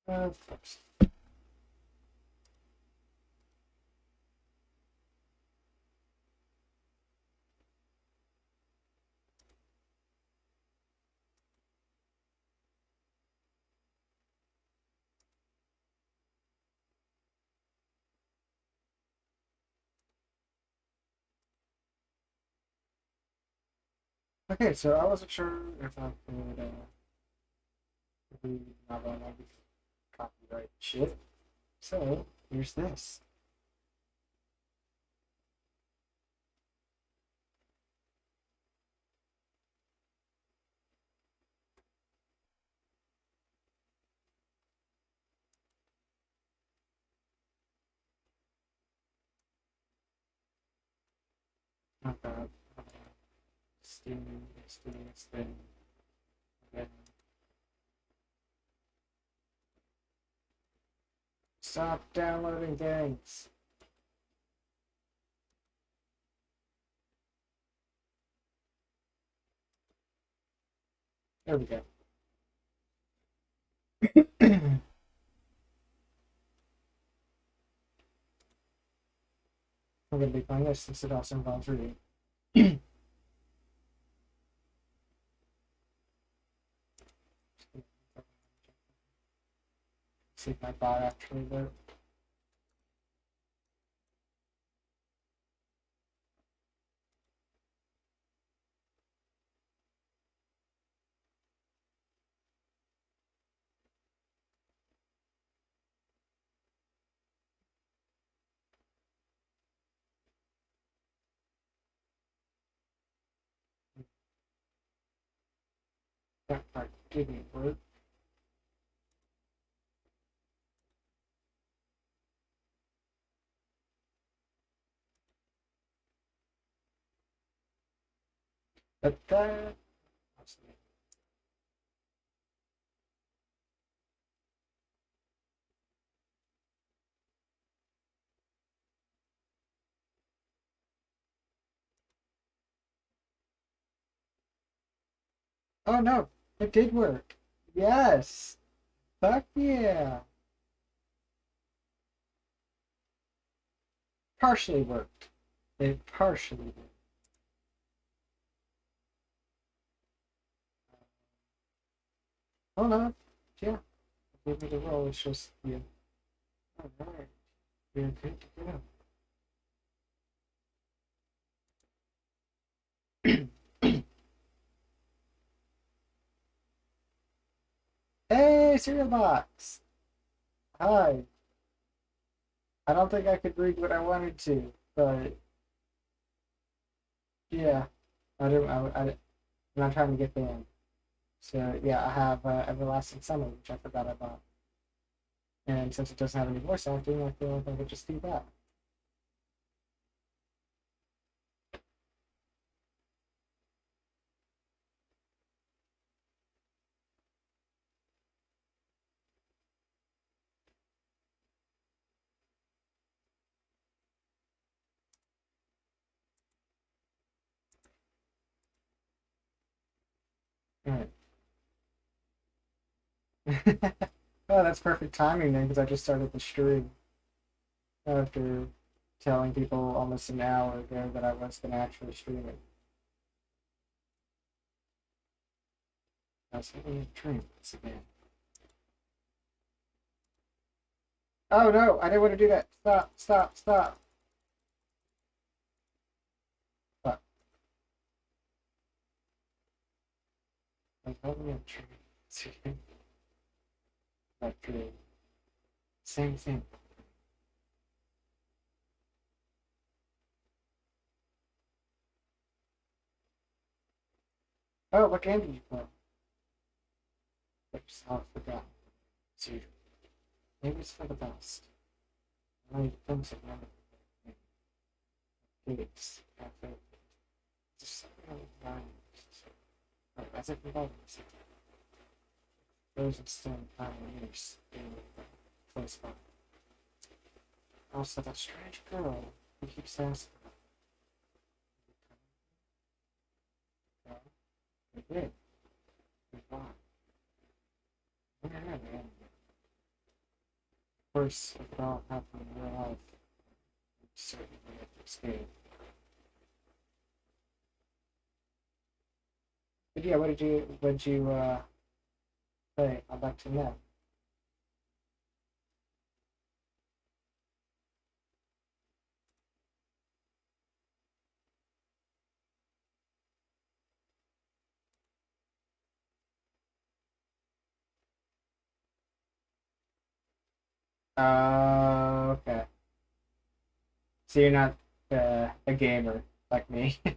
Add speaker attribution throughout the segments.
Speaker 1: Of course. Okay, so I wasn't sure if I could read novel and copyright shit. So here's this. Not bad. Steam. Okay. Stop downloading things. There we go. I'm gonna be playing this since it also involves reading. See if my bot actually worked. That part didn't work. But that. Oh no, it did work. Yes. Fuck yeah. Partially worked. It partially did. Oh no. Yeah. Give me the roll. It's just you. Alright. You're good to go. Hey, cereal box. Hi. I don't think I could read what I wanted to, but yeah. I don't. I'm not trying to get banned. So yeah, I have Everlasting Summer, which I forgot I bought. And since it doesn't have any voice acting, I feel like I could just do that. All right. Oh, that's perfect timing then, because I just started the stream after telling people almost an hour ago that I was going to actually stream it. That's what we stream once again. Oh no, I didn't want to do that. Stop, stop, stop. Fuck. Like, help me stream. Like, same thing. Oh, what game did you play? Oops, I forgot. See, maybe it's for the best. I don't remember. Gates. Just something like that. As if without those extend pioneers in the close by. Also, that strange girl who keeps asking. We did. We fought. Yeah, man. Of course, if it all happened in real life, we certainly have to escape. But yeah, what did you play? I'd like to know. Okay. So you're not a gamer like me. I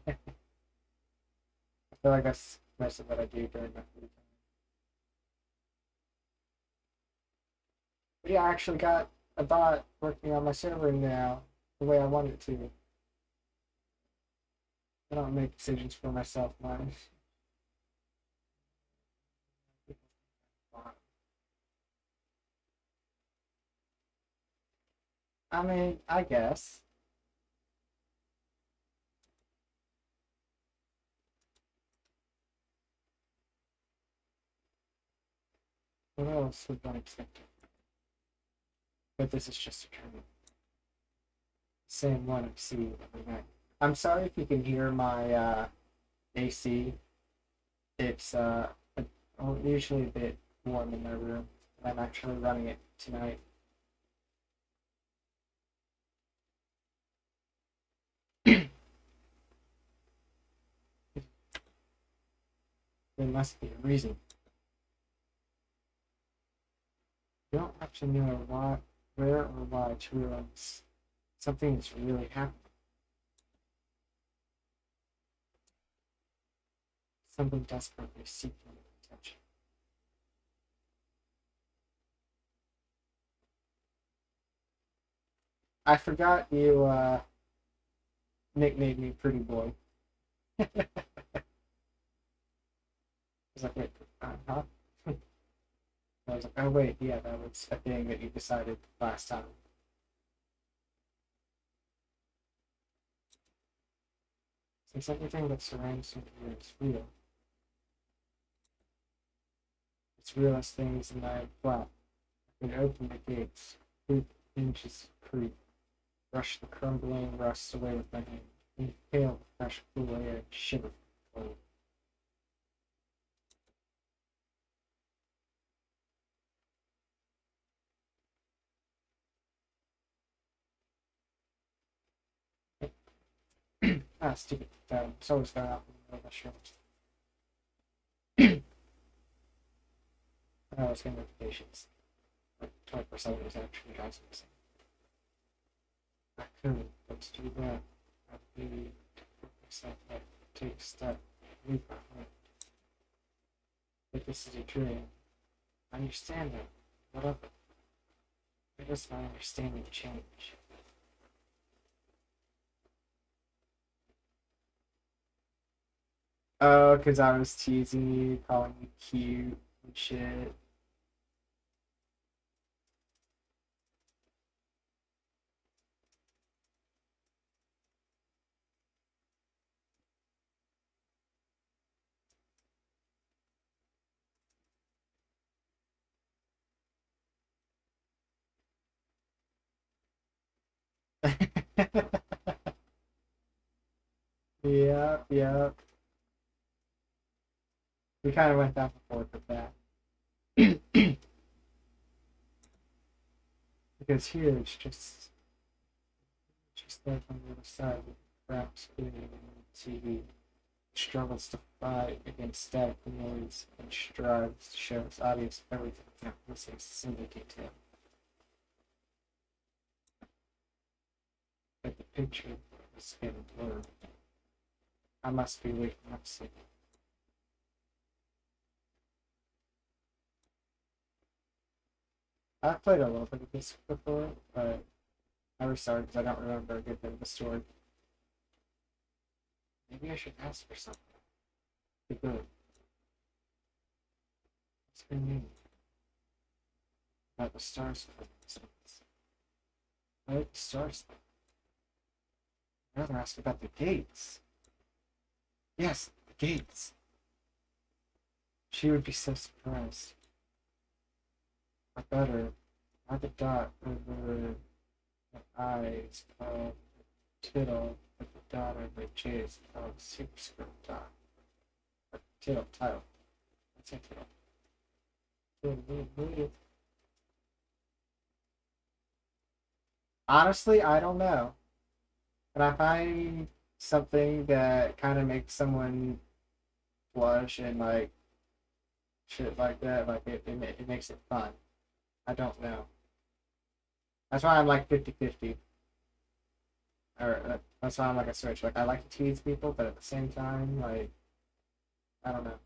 Speaker 1: feel like that's most of what I do during my free time. But yeah, I actually got a bot working on my server now the way I want it to. I don't make decisions for myself, man. I mean, I guess. What else would one expect? But this is just a tournament. Same one I see every night. I'm sorry if you can hear my AC. It's usually a bit warm in my room. I'm actually running it tonight. There must be a reason. You don't have to know why, where, or why to realize something is really happening. Something desperately seeking attention. I forgot you nicknamed me Pretty Boy. I was like, wait, huh? I was like, oh wait, yeah, that was a thing that you decided last time. Since everything that surrounds me here is real, it's real as things in my flat. I can open the gates, creep inches creep, brush the crumbling rust away with my hand, inhale the fresh cool air and shiver from cold. Ah, stupid phone. It's always going out in the middle of my shirt. Oh, it's getting notifications. Like 24/7 is actually drives me insane. I could, but to do that, I'd be myself up, take a step, leave behind. But this is a dream. I understand that. Whatever. Why does my understanding change? Oh, because I was teasing you, calling you cute and shit. Yep, yep. We kind of went back and forth with that. Because here it's just like on the other side with crap spinning on the TV. Struggles to fight against static noise and strives to show its audience everything without missing a single detail. But the picture is getting blurred. I must be waking up soon. I've played a little bit of this before, but I restarted because I don't remember a good bit of the story. Maybe I should ask for something. Be good. What's her name? About the stars, for instance. What starts? I'd rather ask about the gates. Yes, the gates. She would be so surprised. Or better, not the dot over the eyes of Tittle, but the dot over J's of superscript dot. Or Tittle, title. Let's say Tittle. Honestly, I don't know. But I find something that kind of makes someone blush and like shit like that, like it makes it fun. I don't know. That's why I'm like 50-50. Or that's why I'm like a switch. Like I like to tease people, but at the same time, like I don't know.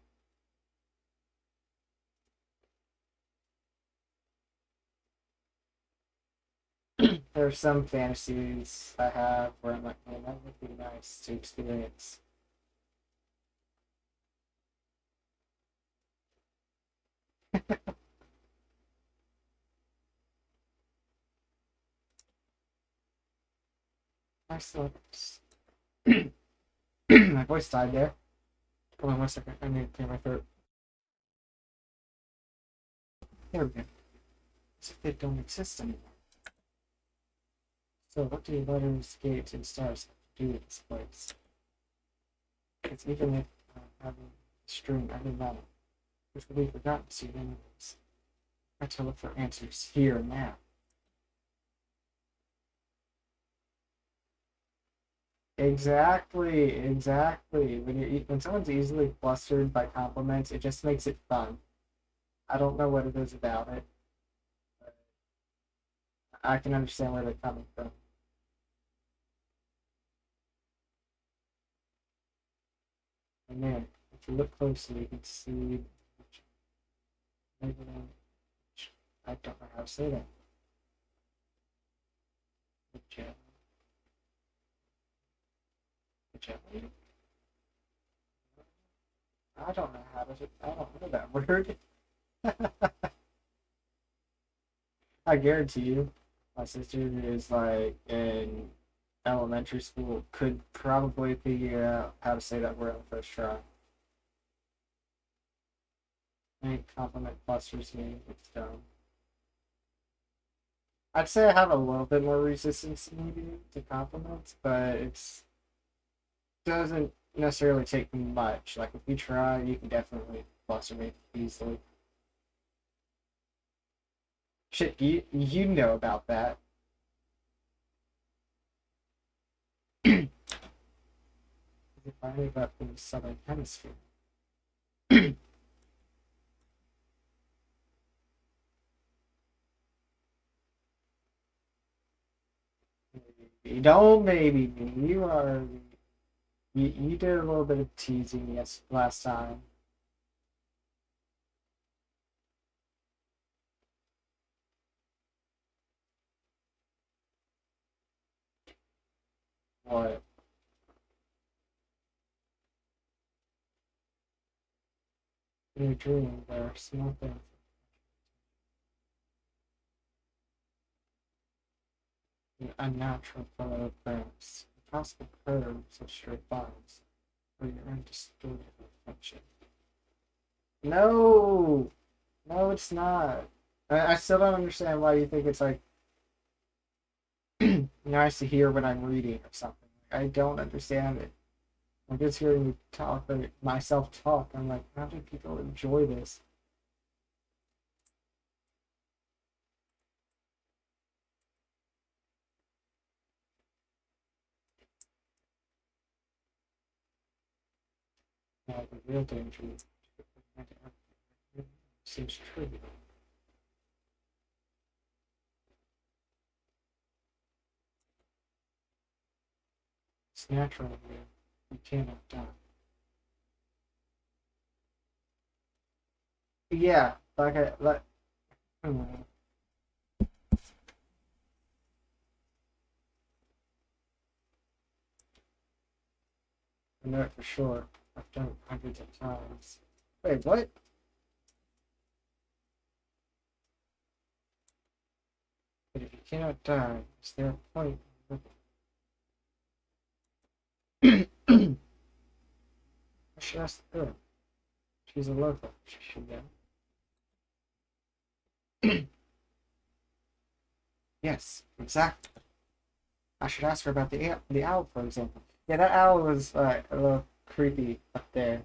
Speaker 1: There are some fantasies I have where I'm like, man, that would be nice to experience. I still my voice died there. Hold on 1 second. I need to clear my throat. There we go. As if they don't exist anymore. So what do letters, gates, and stars have to do with this place? Because even if having a string every letter, which will be forgotten soon anyways, I have to look for answers here and now. Exactly, exactly. When someone's easily flustered by compliments, it just makes it fun. I don't know what it is about it. But I can understand where they're coming from. And then, if you look closely, you can see. Maybe I don't know how to say that. Magellan. Magellan? I don't know how to. I don't know that word. I guarantee you, my sister is like in elementary school could probably figure out how to say that word on the first try. Any compliment busters me. It's dumb. I'd say I have a little bit more resistance maybe to compliments, but it's doesn't necessarily take much. Like if you try, you can definitely fluster me easily. Shit, you know about that. If I live up in the southern hemisphere. You don't maybe me. You did a little bit of teasing last time. What? In your dream, there are small things. An unnatural flow of graphs, impossible curves of straight lines, or your undistorted reflection. No! No, it's not. I still don't understand why you think it's like nice to hear when I'm reading or something. I don't understand it. I'm just hearing you talk, like, myself talk. I'm like, how do people enjoy this? The real danger seems trivial. It's natural here. You cannot die. Yeah, I know it for sure. I've done it hundreds of times. Wait, what? But if you cannot die. Is there a point? I should ask the girl. She's a local. She should know. Yes, exactly. I should ask her about the owl, for example. Yeah, that owl was a little creepy up there.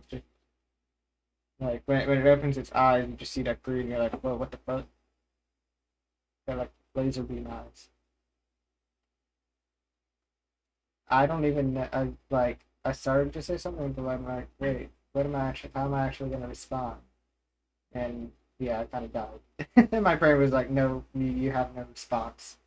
Speaker 1: Just, like when it opens its eyes, you just see that green. You're like, whoa, what the fuck? They're like laser beam eyes. I don't even know. I started to say something, but I'm like, wait, what am I actually? How am I actually gonna respond? And yeah, I kind of died. And my brain was like, no, you have no response.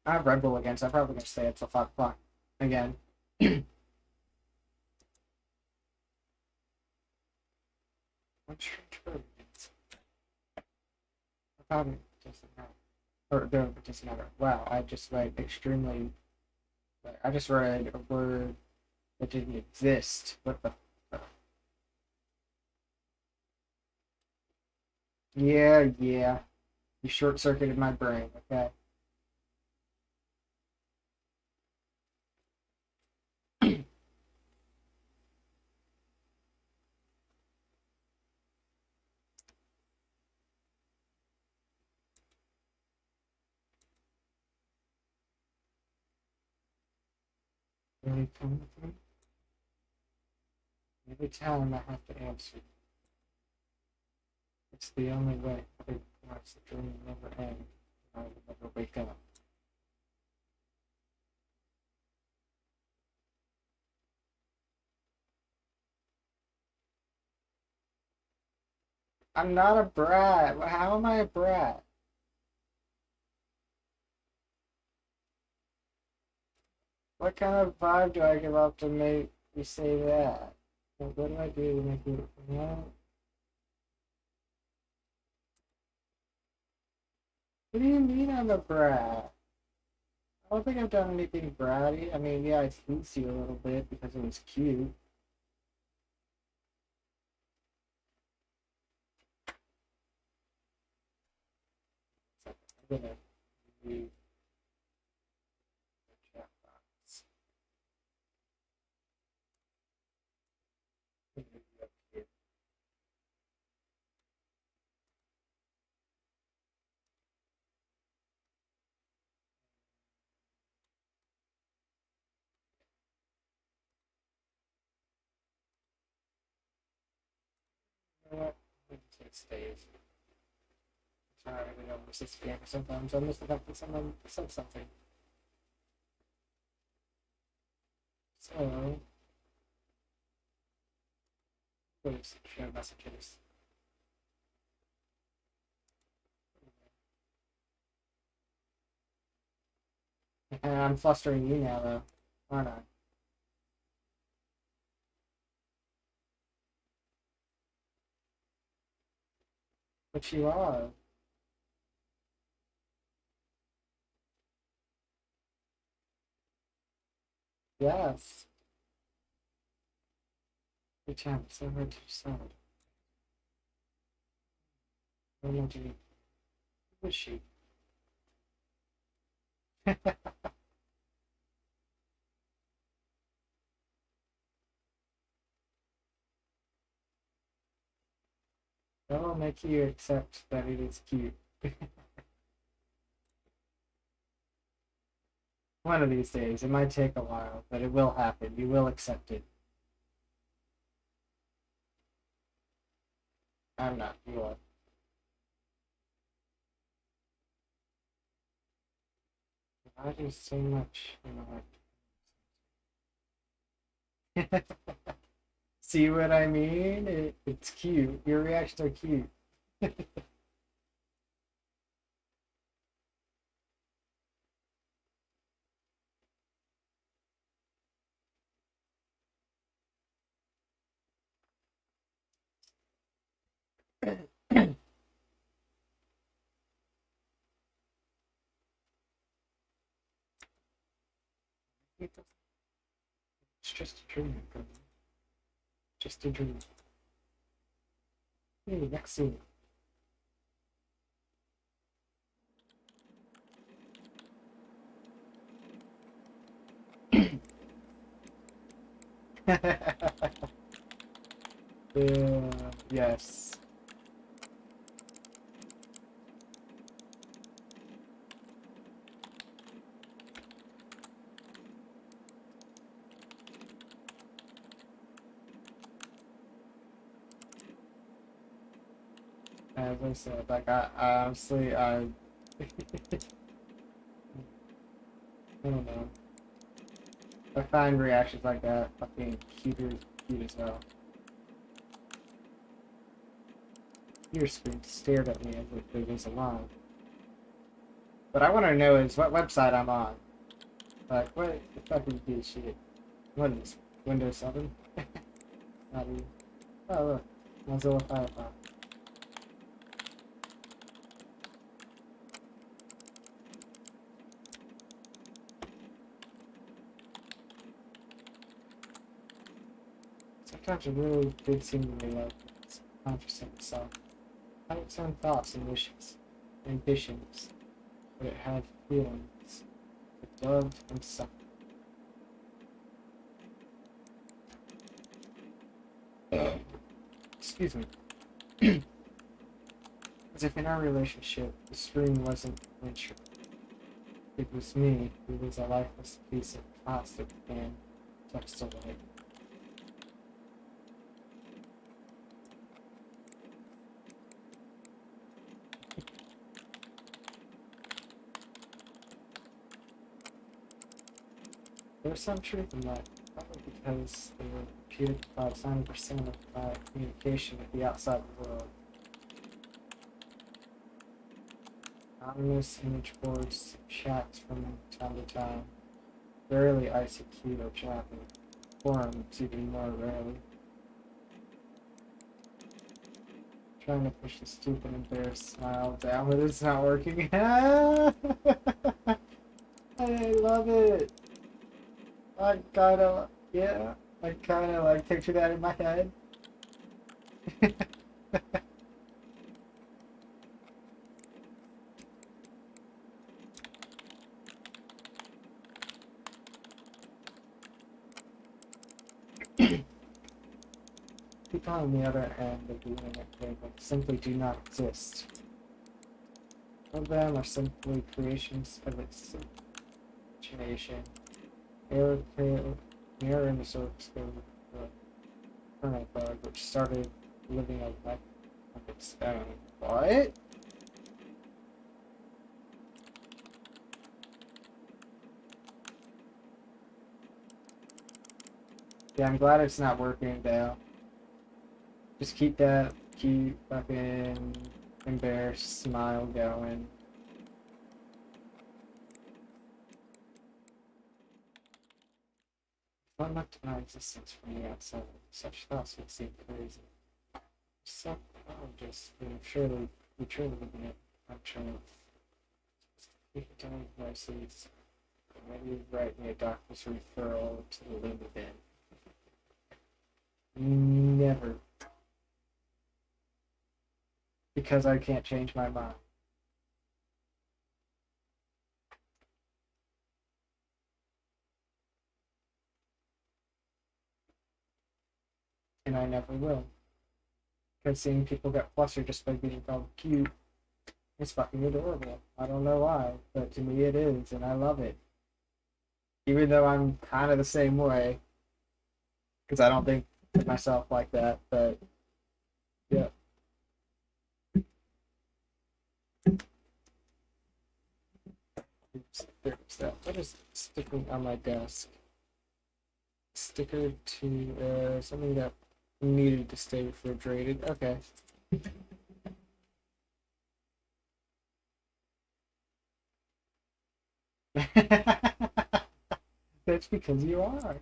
Speaker 1: I have Red Bull again, so I'm probably gonna stay up till 5 o'clock again. What strange bird? I probably doesn't matter. Or no, it doesn't matter. Wow, I just like extremely. Like, I just read a word that didn't exist. What the? Yeah, yeah. You short circuited my brain. Okay. Really coming through? Every time I have to answer, it's the only way. Otherwise, the dream will never end. I will never wake up. I'm not a brat. How am I a brat? What kind of vibe do I give off to make you say that? Like, what do I do to make you? What do you mean I'm a brat? I don't think I've done anything bratty. I mean, yeah, I teased you a little bit because it was cute. I'm gonna leave the chat box. Maybe up here. You know what? I'm gonna take stays. Sorry, I really don't miss this game sometimes. I miss the fact that someone said something. So, please share messages. And I'm flustering you now, though, aren't I? But you are. Yes. Every time it's over to sound. What am I doing? Who is she? That'll make you accept that it is cute. One of these days. It might take a while, but it will happen. You will accept it. I'm not. You are. I do so much. See what I mean? It's cute. Your reactions are cute. It's just a dream. Just a dream. Hey, next scene. Yes. As I said, like I honestly, I don't know. I find reactions like that fucking cute as hell. Your screen stared at me as if it was alive. What I want to know is what website I'm on. Like, what the fuck is this shit? What is this? Windows 7? Not even. Oh, look. Mozilla Firefox. Sometimes it really did seem to me like it's conscious of itself. Had its own thoughts and wishes, ambitions, but it had feelings. It loved and suffered. Excuse me. As if in our relationship, the screen wasn't adventure. It was me who was a lifeless piece of plastic and text away. There's some truth in that, probably because they were computed about 90% of my communication with the outside world. Anonymous image boards, chats from time to time, rarely ICQ or chatting, forums even more rarely. Trying to push the stupid embarrassed smile down, but it's not working. I love it. I kinda, yeah, I kinda like picture that in my head. People on the other end of the internet simply do not exist. Some of them are simply creations of its imagination. Mirror in the source code of the kernel bug, which started living a life of its own. What? Yeah, I'm glad it's not working though. Just keep that cute fucking embarrassed smile going. If I looked at my existence from the outside, such thoughts would seem crazy. Psychologist would we truly living it on truth. You can tell me voices. Maybe write me a doctor's referral to the limit bin. Never. Because I can't change my mind. And I never will. Because seeing people get flustered just by being called cute is fucking adorable. I don't know why, but to me it is, and I love it. Even though I'm kind of the same way. Because I don't think of myself like that, but yeah. There's that. What is sticking on my desk? Sticker to something that needed to stay refrigerated. Okay. That's because you are.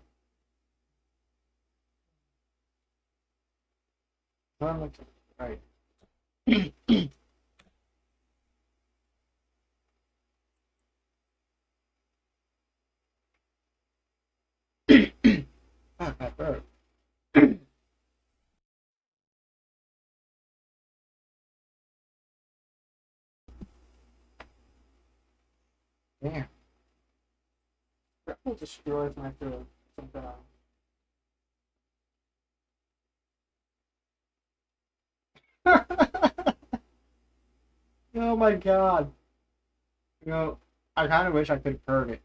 Speaker 1: Right. Apple destroys my throat sometimes. Oh my god. You know, I kind of wish I could have heard it.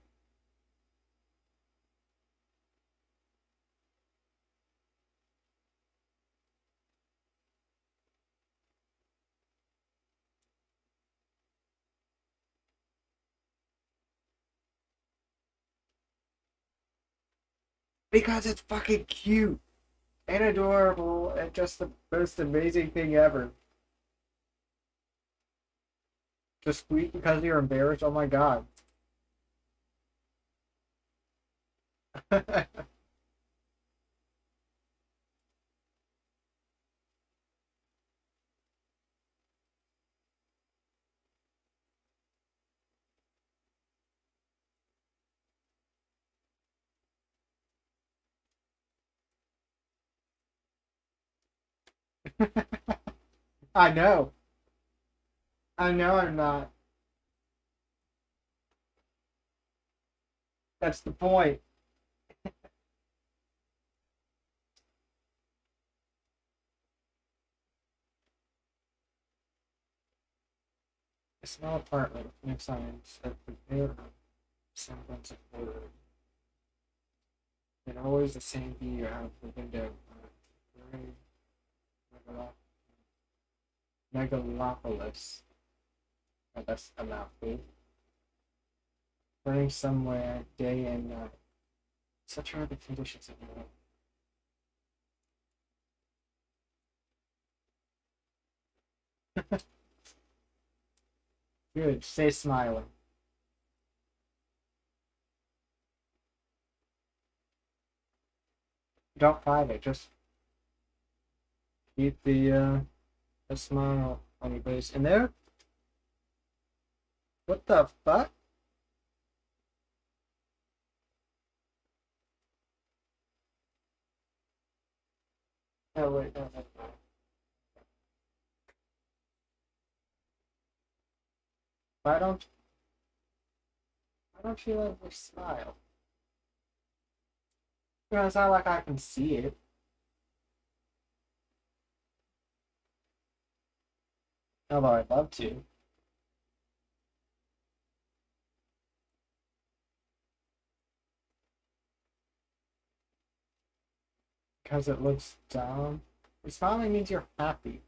Speaker 1: Because it's fucking cute and adorable and just the most amazing thing ever. Just squeak because you're embarrassed. Oh my god. I know. I know I'm not. That's the point. A small apartment with signs that prepare semblance of order. And always the same view out of the window. Very megalopolis. Oh, that's a mouthful. Burning somewhere day and night. Such are the conditions of life. Good. Stay smiling. Don't fight it. Just keep the smile on your face. In there? What the fuck? Oh wait, no, that's not. Why don't you let me smile? You know, it's not like I can see it. Although I'd love to. Because it looks down. Smiling means you're happy.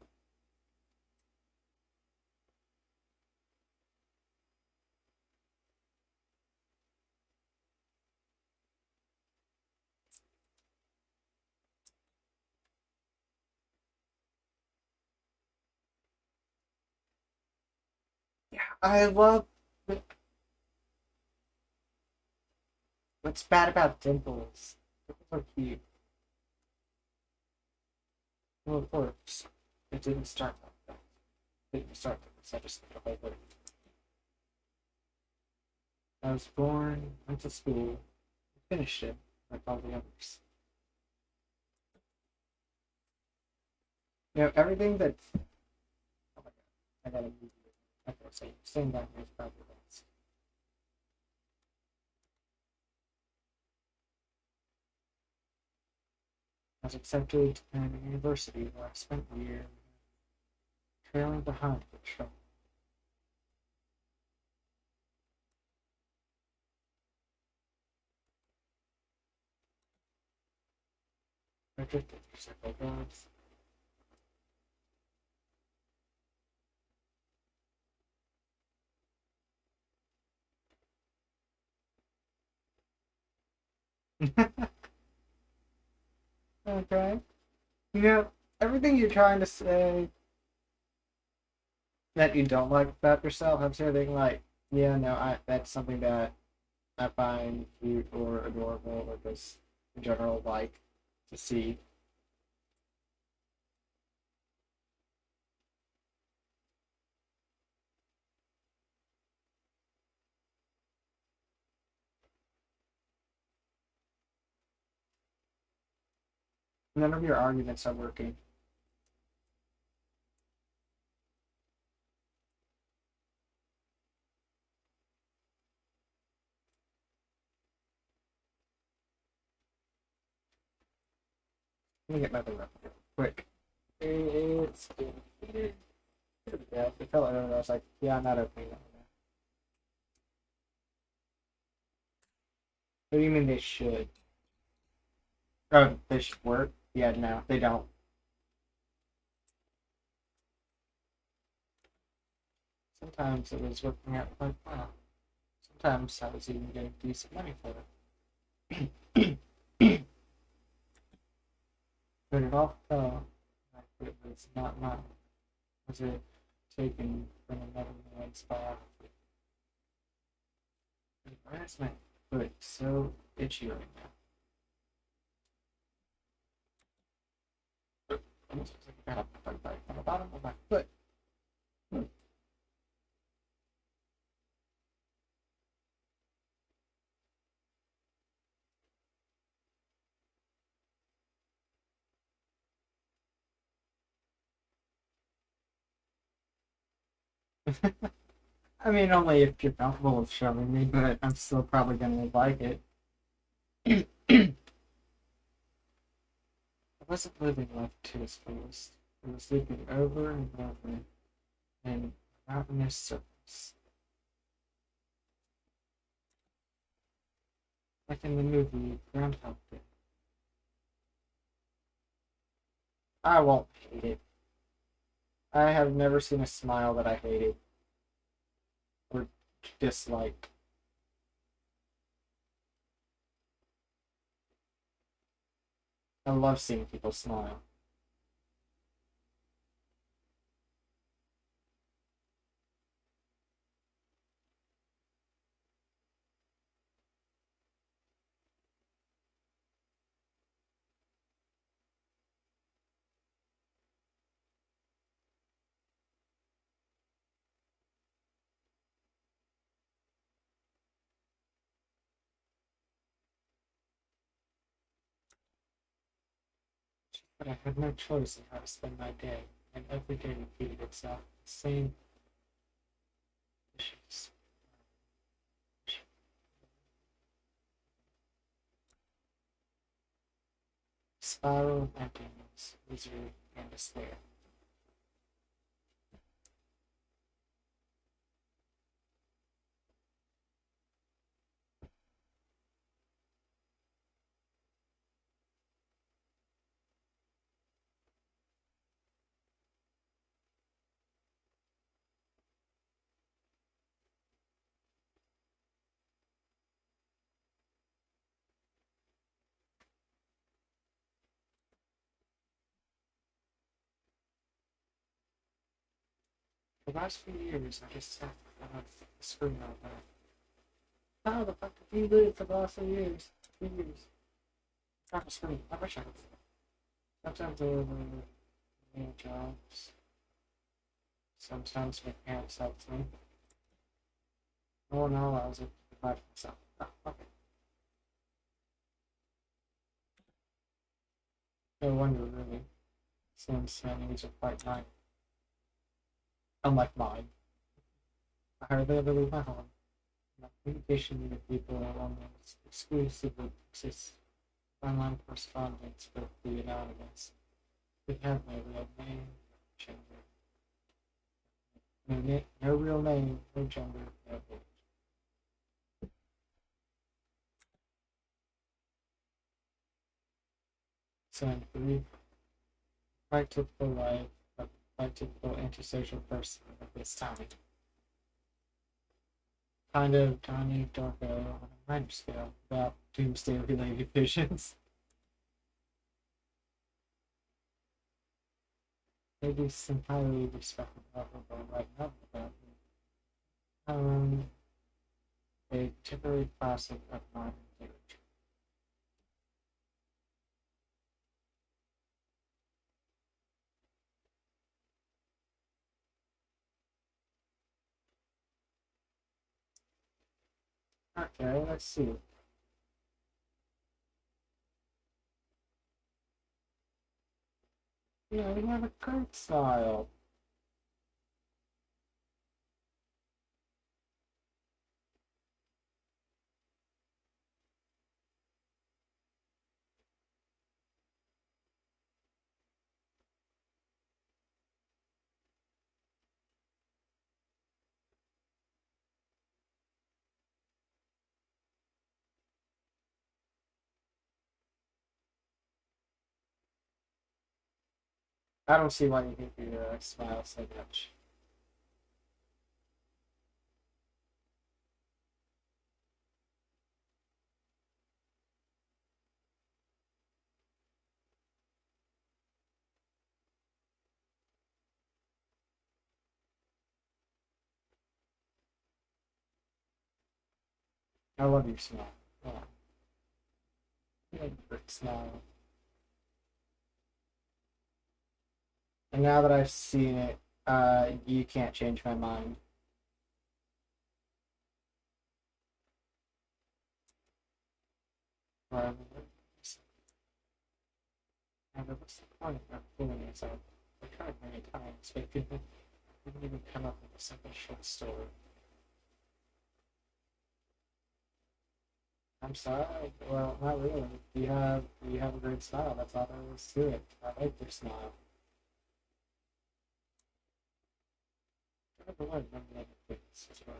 Speaker 1: Yeah, I love it. What's bad about dimples? Dimples are cute. Well, of course, it didn't start like that. It didn't start like this. I just like it. I was born, went to school, finished it like all the others. You know, everything that. Oh my god, I gotta move it. Okay, so saying that is probably best. I was accepted at a university where I spent a year trailing behind the trouble. I drifted for several months. Okay. You know, everything you're trying to say that you don't like about yourself, I'm saying like, yeah, no, that's something that I find cute or adorable or just in general like to see. None of your arguments are working. Let me get my thing up real quick. It's yeah, it felt like I was like, yeah, I'm not opening that one. What do you mean they should? Oh, they should work? Yeah, no, they don't. Sometimes it was working out quite well. Sometimes I was even getting decent money for it. But it all felt like it was not mine. Was it taken from another man's biography? Why is my foot so itchy right now? Almost looks like I got a bug bite on the bottom of my foot. I mean, only if you're comfortable with showing me, but I'm still probably gonna like it. I wasn't living life to its fullest. I was sleeping over and over in mountainous circles, like in the movie Groundhog Day. I won't hate it. I have never seen a smile that I hated or disliked. I love seeing people smile. But I had no choice in how to spend my day, and every day repeated itself. The same issues. Spiral of emptiness, misery, and despair. The last few years, I just sat in front of the screen all day. How the fuck did you live for the last 2 years? 2 years. Front of the screen. I wish I could. Sometimes I live in new jobs. Sometimes my parents helped me. Oh no, I was able to provide for myself. Oh, okay. No wonder, really. Since my needs are quite minor. Unlike mine. I hardly ever leave my home. My communication with people almost exclusively consists of online correspondence with the anonymous. We have no real name, gender, no real name, no gender, no age. So in brief, quite typical life of quite typical antisocial person at this time. Kind of Donnie Darko on a minor scale about doomsday related visions. Maybe some highly respectable right now about a temporary classic of modern literature. Okay, let's see. Yeah, we have a great style. I don't see why you hate your smile so much. I love your smile. Yeah, you have a great smile. And now that I've seen it, you can't change my mind. Um, what's the point of fooling yourself? I tried many times, but couldn't even come up with a simple short story. I'm sorry. Well, not really. You have a great smile. That's all there is to it. I like your smile. I don't know what other things as well.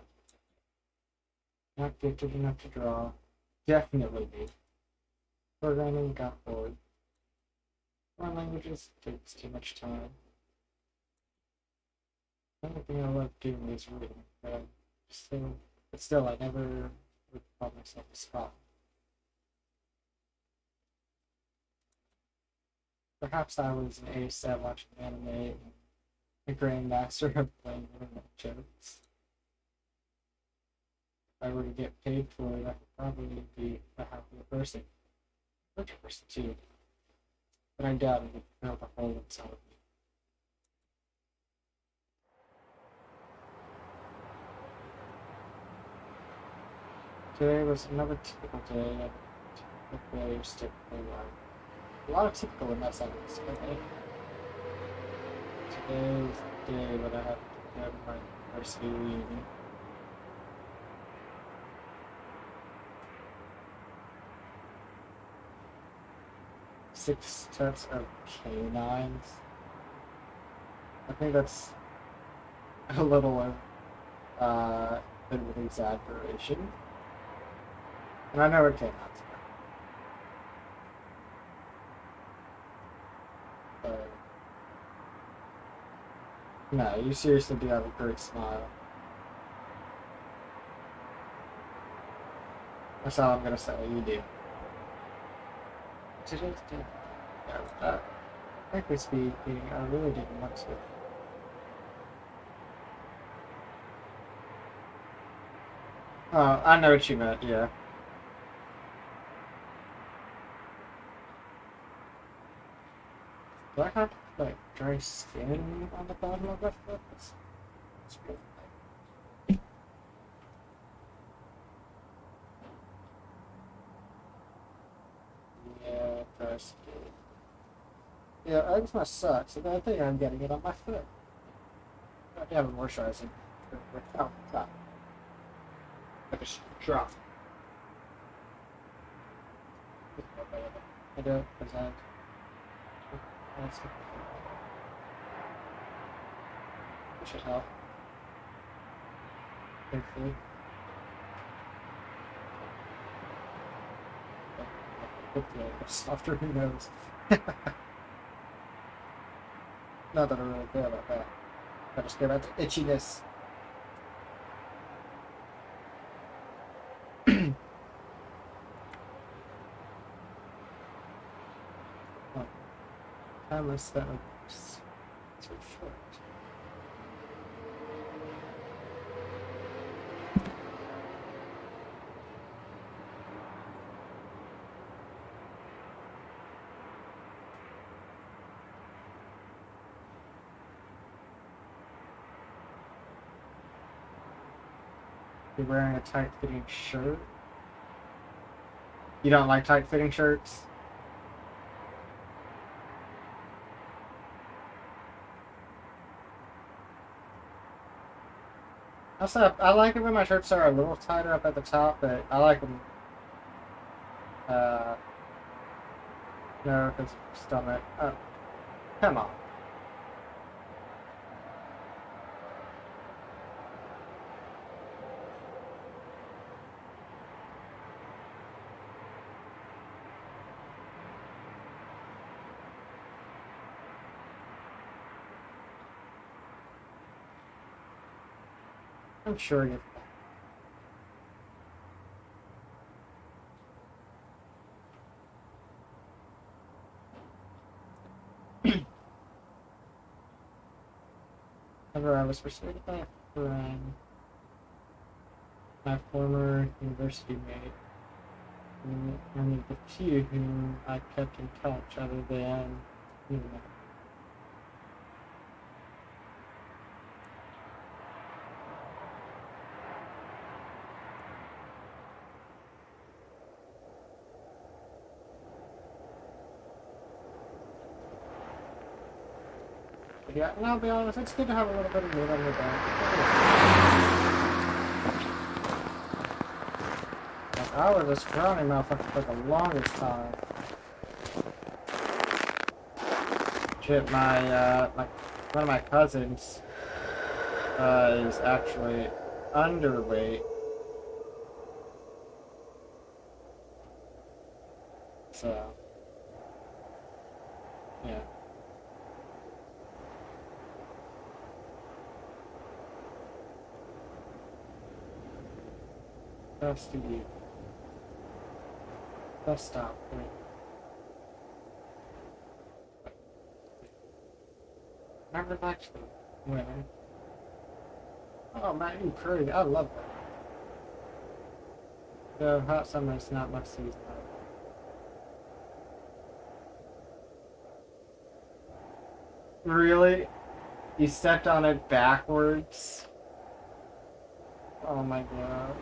Speaker 1: Not gifted enough to draw. Definitely me. Programming got bored. Foreign languages takes too much time. The only thing I love doing is reading, still, but still, I never would call myself a scholar. Perhaps I was an ace at watching anime and a grandmaster of playing internet jokes. If I were to get paid for it, I could probably be a happier person. A richer person, too. But I doubt it would fill the hole inside of me. Today was another typical day, and typical players typically life. A lot of typical in that sentence, okay? Today's the day that I have to go to my university reunion. 6 sets of canines. I think that's a little bit of an exaggeration. And I know it came out today. But no, you seriously do have a great smile. That's all I'm gonna say. You do. Today's day. Yeah, frankly speaking, I really didn't want to. Oh, I know what you meant, yeah. Do I have like dry skin on the bottom of my foot? It's really yeah, dry skin. Yeah, eczema sucks, and I think I'm getting it on my foot. I have a moisturizing without that. Like a drop. I don't present. It should help. Thankfully. Hopefully it's softer, who knows. Not that I really care about that. I just care about the itchiness. Oh, time I spent with books. Too short. You're wearing a tight fitting shirt. You don't like tight fitting shirts? Also, I like it when my shirts are a little tighter up at the top, but I like them, uh, no, because stomach. Oh, come on. I'm sure you're fine. However, I was persuaded by a friend, my former university mate, and the few whom I kept in touch other than, you know. Yeah, and I'll be honest, it's good to have a little bit of meat on your back. Like, I was a scrawny motherfucker for the longest time. Shit, one of my cousins, is actually underweight. So, yeah. Best to eat. Best stop. Wait. Never liked the women. Oh, Mountain Curry, I love that. The hot summer's not much season. Really? You stepped on it backwards? Oh my god.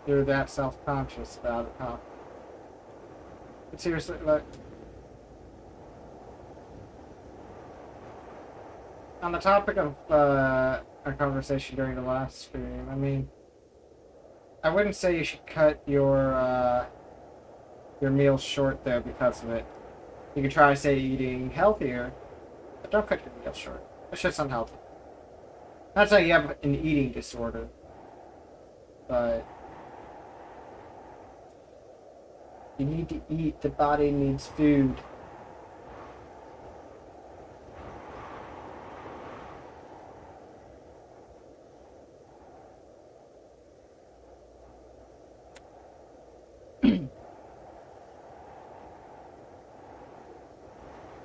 Speaker 1: You're that self-conscious about it, huh? But seriously, like, on the topic of our conversation during the last stream, I mean, I wouldn't say you should cut your meals short though because of it. You could try, say, eating healthier, but don't cut your meals short. It's just unhealthy. Not saying you have an eating disorder, but you need to eat. The body needs food.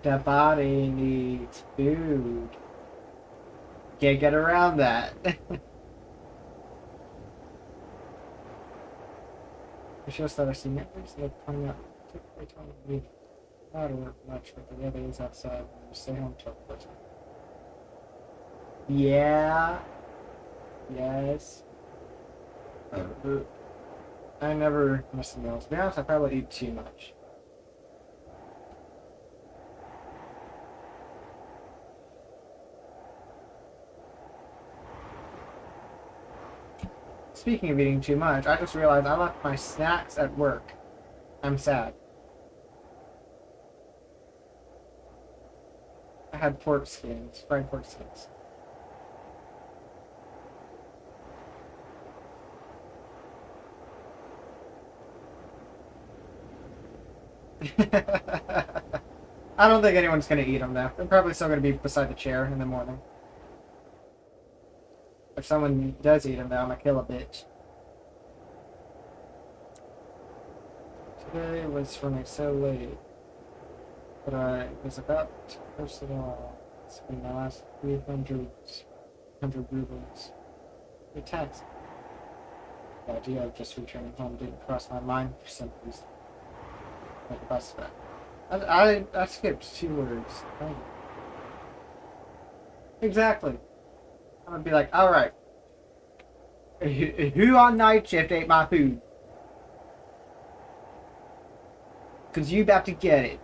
Speaker 1: The body needs food. Can't get around that. It's just that I see members that come out typically trying to leave not work much with the others outside and stay home till person. Yeah. Yes. I never miss a meal. To be honest, I probably eat too much. Speaking of eating too much, I just realized I left my snacks at work. I'm sad. I had pork skins, fried pork skins. I don't think anyone's gonna eat them though. They're probably still gonna be beside the chair in the morning. If someone does eat them though, I'm gonna kill a bitch. Today was running so late, but I was about to post it all. It's been the last 300 rubles. The tax. The idea of just returning home didn't cross my mind for some reason. Like the bus back. I skipped 2 words. Oh. Exactly. I'm gonna be like, alright. Who on night shift ate my food? Cause you about to get it.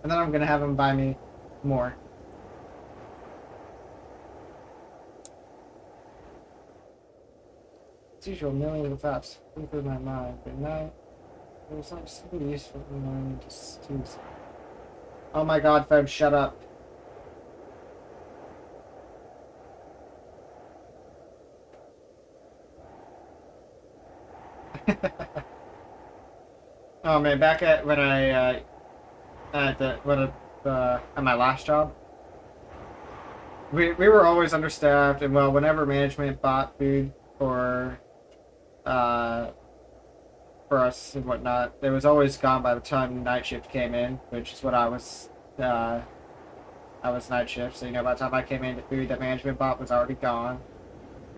Speaker 1: And then I'm gonna have them buy me more. As usual, millions of thoughts flew through my mind, but now there was something useful in learning to stew. Oh my god, phone, shut up. Oh man, back at when I at my last job, we were always understaffed, and well, whenever management bought food uh for us and whatnot, it was always gone by the time night shift came in, which is what I was night shift, so by the time I came in, the food that management bought was already gone.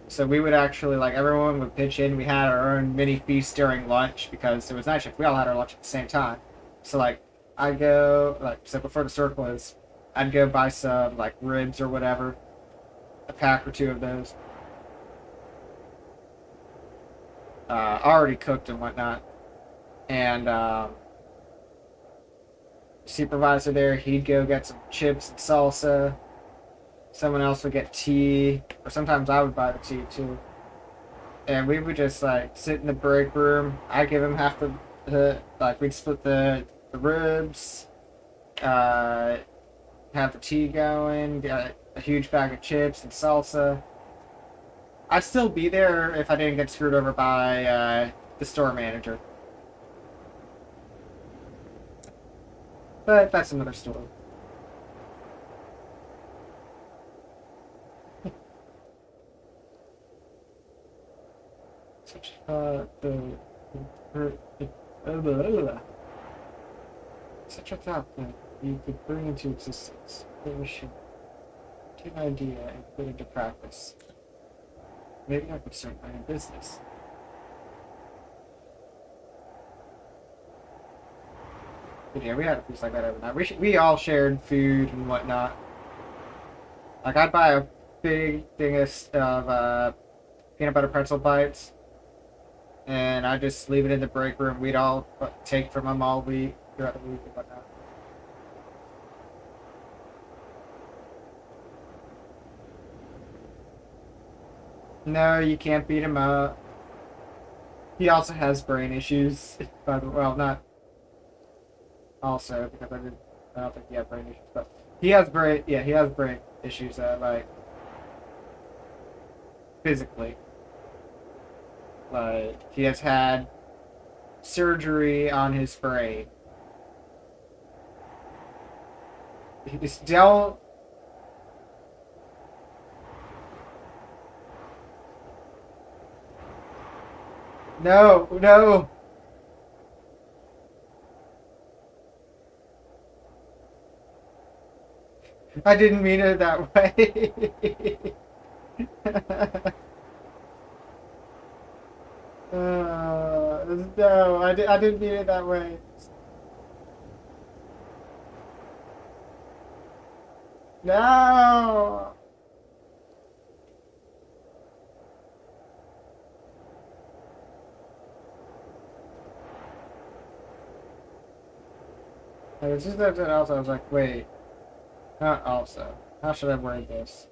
Speaker 1: So we would actually, like, everyone would pitch in. We had our own mini feast during lunch because it was night shift. We all had our lunch at the same time. So, like, I'd go, like, so before the store closed, I'd go buy some, like, ribs or whatever, a pack or two of those, already cooked and whatnot. And, supervisor there, he'd go get some chips and salsa. Someone else would get tea, or sometimes I would buy the tea too. And we would just like sit in the break room. I give him half the like we'd split the ribs, uh, have the tea going, get a huge bag of chips and salsa. I'd still be there if I didn't get screwed over by the store manager. But that's another story. Such such a thought that you could bring into existence. That we should take an idea and put it into practice. Maybe I could start my own business. But yeah, we had a feast like that every night. We all shared food and whatnot. Like I'd buy a big thing of peanut butter pretzel bites, and I just leave it in the break room. We'd all take from them all week throughout the week and whatnot. No, you can't beat him up. He also has brain issues. But well, not also because I don't think he had brain issues, but he has brain. Yeah, he has brain issues that like physically. Like he has had surgery on his brain. He just don't. No, no. I didn't mean it that way. No, I didn't mean it that way. No. Like, it's just that also I was like, wait, not also. How should I word this?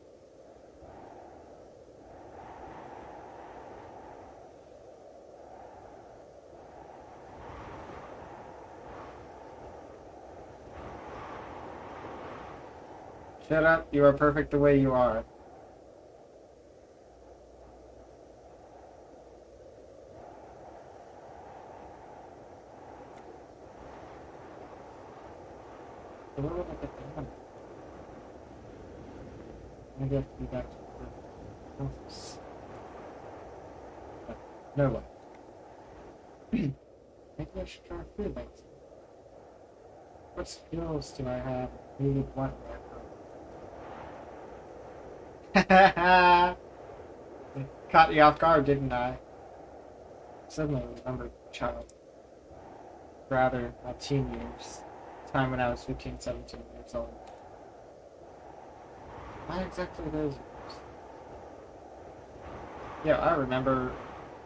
Speaker 1: Shut up, you are perfect the way you are. So where would I get the money? Maybe I have to be back to the office. But no way. Maybe I should try freelancing. What skills do I have? Really want right. Caught you off guard, didn't I? Suddenly I remembered child. Rather, my teen years. Time when I was 15, 17 years old. Why exactly those years? Yeah, I remember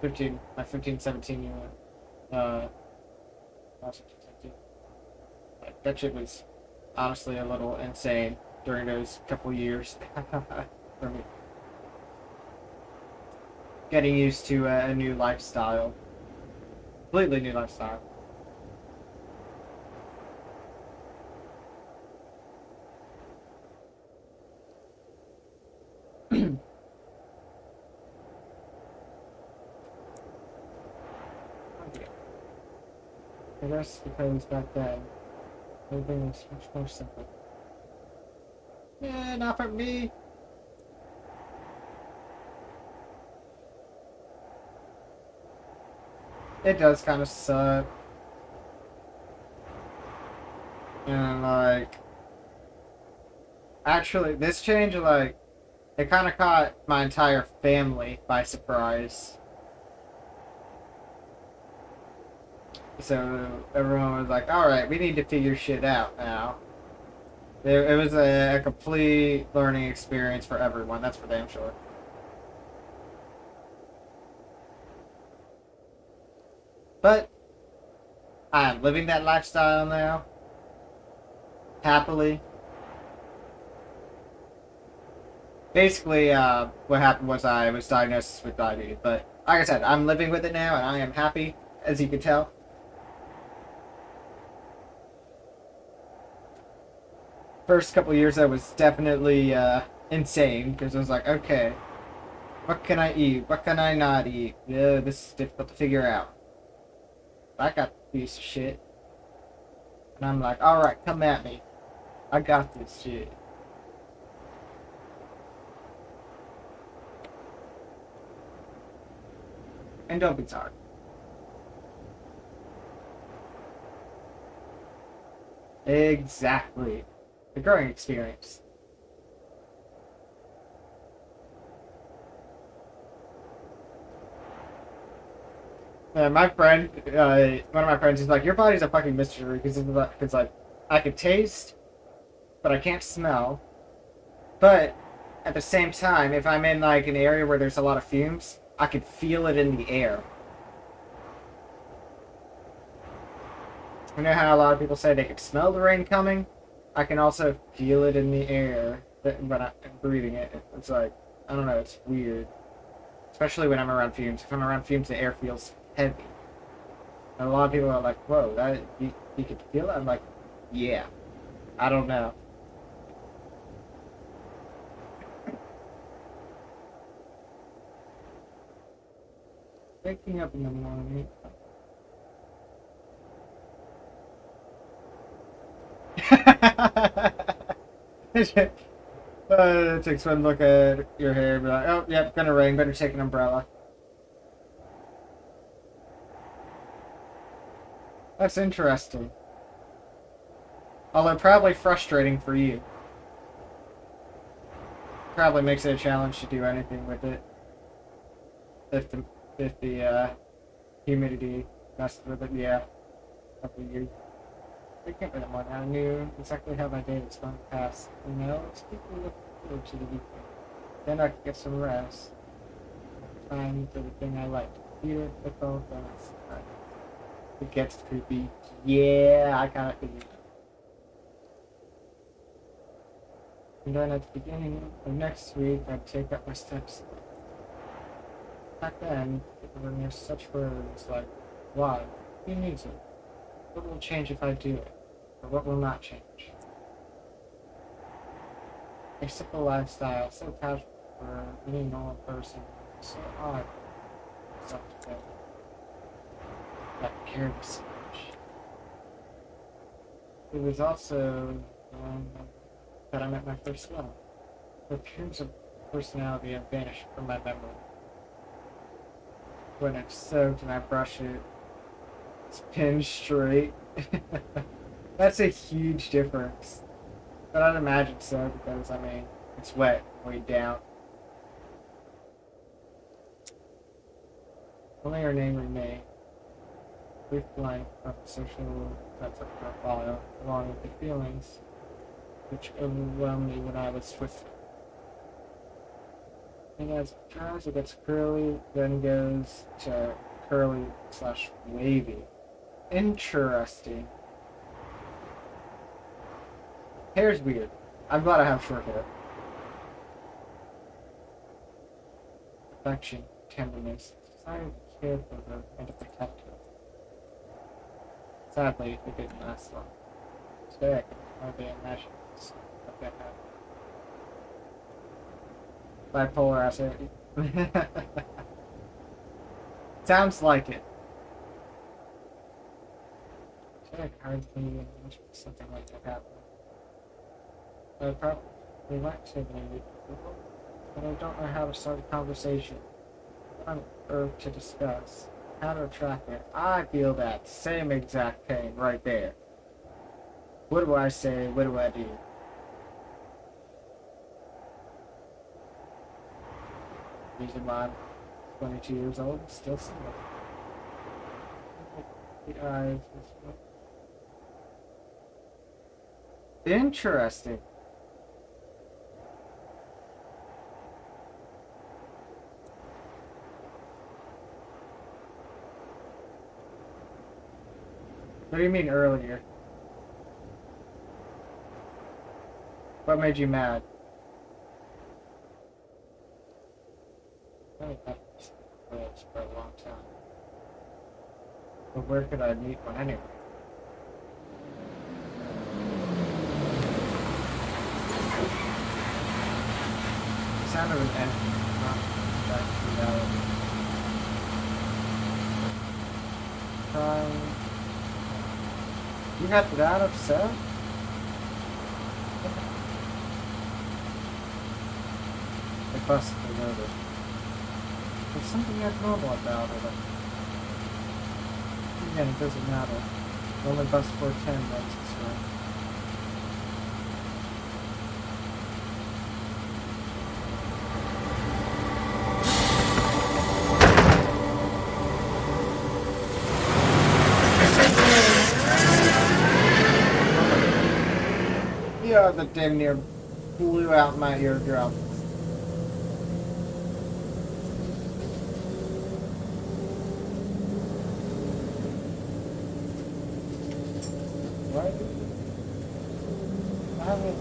Speaker 1: my 15, 17 year, I was 15, 17. Like, that shit was honestly a little insane during those couple years for me. Getting used to a new lifestyle. Completely new lifestyle. I guess because back then everything was much more simple. Yeah, not for me. It does kind of suck. And like, actually, this change, like, it kind of caught my entire family by surprise. So everyone was like, all right, we need to figure shit out now. It was a complete learning experience for everyone, that's for damn sure. But I'm living that lifestyle now, happily. Basically, what happened was I was diagnosed with diabetes, but like I said, I'm living with it now, and I am happy, as you can tell. First couple years, I was definitely insane because I was like, okay, what can I eat? What can I not eat? Yeah, this is difficult to figure out. I got a piece of shit, and I'm like, all right, come at me. I got this shit. And don't be sorry. Exactly. The growing experience. My friend, one of my friends, is like, your body's a fucking mystery because it's like, I can taste, but I can't smell. But at the same time, if I'm in like an area where there's a lot of fumes, I can feel it in the air. You know how a lot of people say they can smell the rain coming? I can also feel it in the air when I'm breathing it. It's like, I don't know, it's weird. Especially when I'm around fumes. If I'm around fumes, the air feels heavy. And a lot of people are like, whoa, that you can feel it? I'm like, yeah. I don't know. Waking up in the morning. Takes one look at your hair and be like, oh, yep, gonna rain, better take an umbrella. That's interesting. Although probably frustrating for you. Probably makes it a challenge to do anything with it. If the humidity messes with it, yeah. Probably you. I can't really more now. I knew exactly how my day was going to pass. And now it's people look forward to the weekend. Then I could get some rest. Time for the thing I like. Theater, football, tennis. It gets creepy. Yeah, I got it. And then at the beginning of next week, I'd take up my steps. Back then, people were near such words like, why? Who needs it? What will change if I do it? Or what will not change? A simple lifestyle, so casual for any normal person, so odd. Something that cared so much. It was also that I met my first love. The appearance of personality have vanished from my memory. When it's soaked and I brush it, it's pinned straight. That's a huge difference. But I'd imagine so because, I mean, it's wet way down. Only her name remained. Brief blank from social that's a profile, along with the feelings which overwhelmed me when I was with her. And as it gets curly, then goes to curly slash wavy. Interesting. Hair's weird. I'm glad I have short hair. Affection, tenderness, desire to care for her and to protect her. Sadly, it didn't last long. Today I can hardly imagine what that happened. Bipolar acid. Sounds like it. can't hardly imagine something like that happening. I probably went to the people, but I don't know how to start a conversation. What on earth to discuss? How to attract it? I feel that same exact pain right there. What do I say? What do I do? Reason why I'm 22 years old, still single. The eyes. Interesting. What do you mean earlier? What made you mad? I haven't had this for a long time. But where could I meet one anyway? The sound of an engine, not back to reality. Trying. You got that upset? I busted the motor. There's something abnormal about it. Again, it doesn't matter. Only bus 410 runs this way. Yeah, that damn near blew out my eardrum. What? I haven't.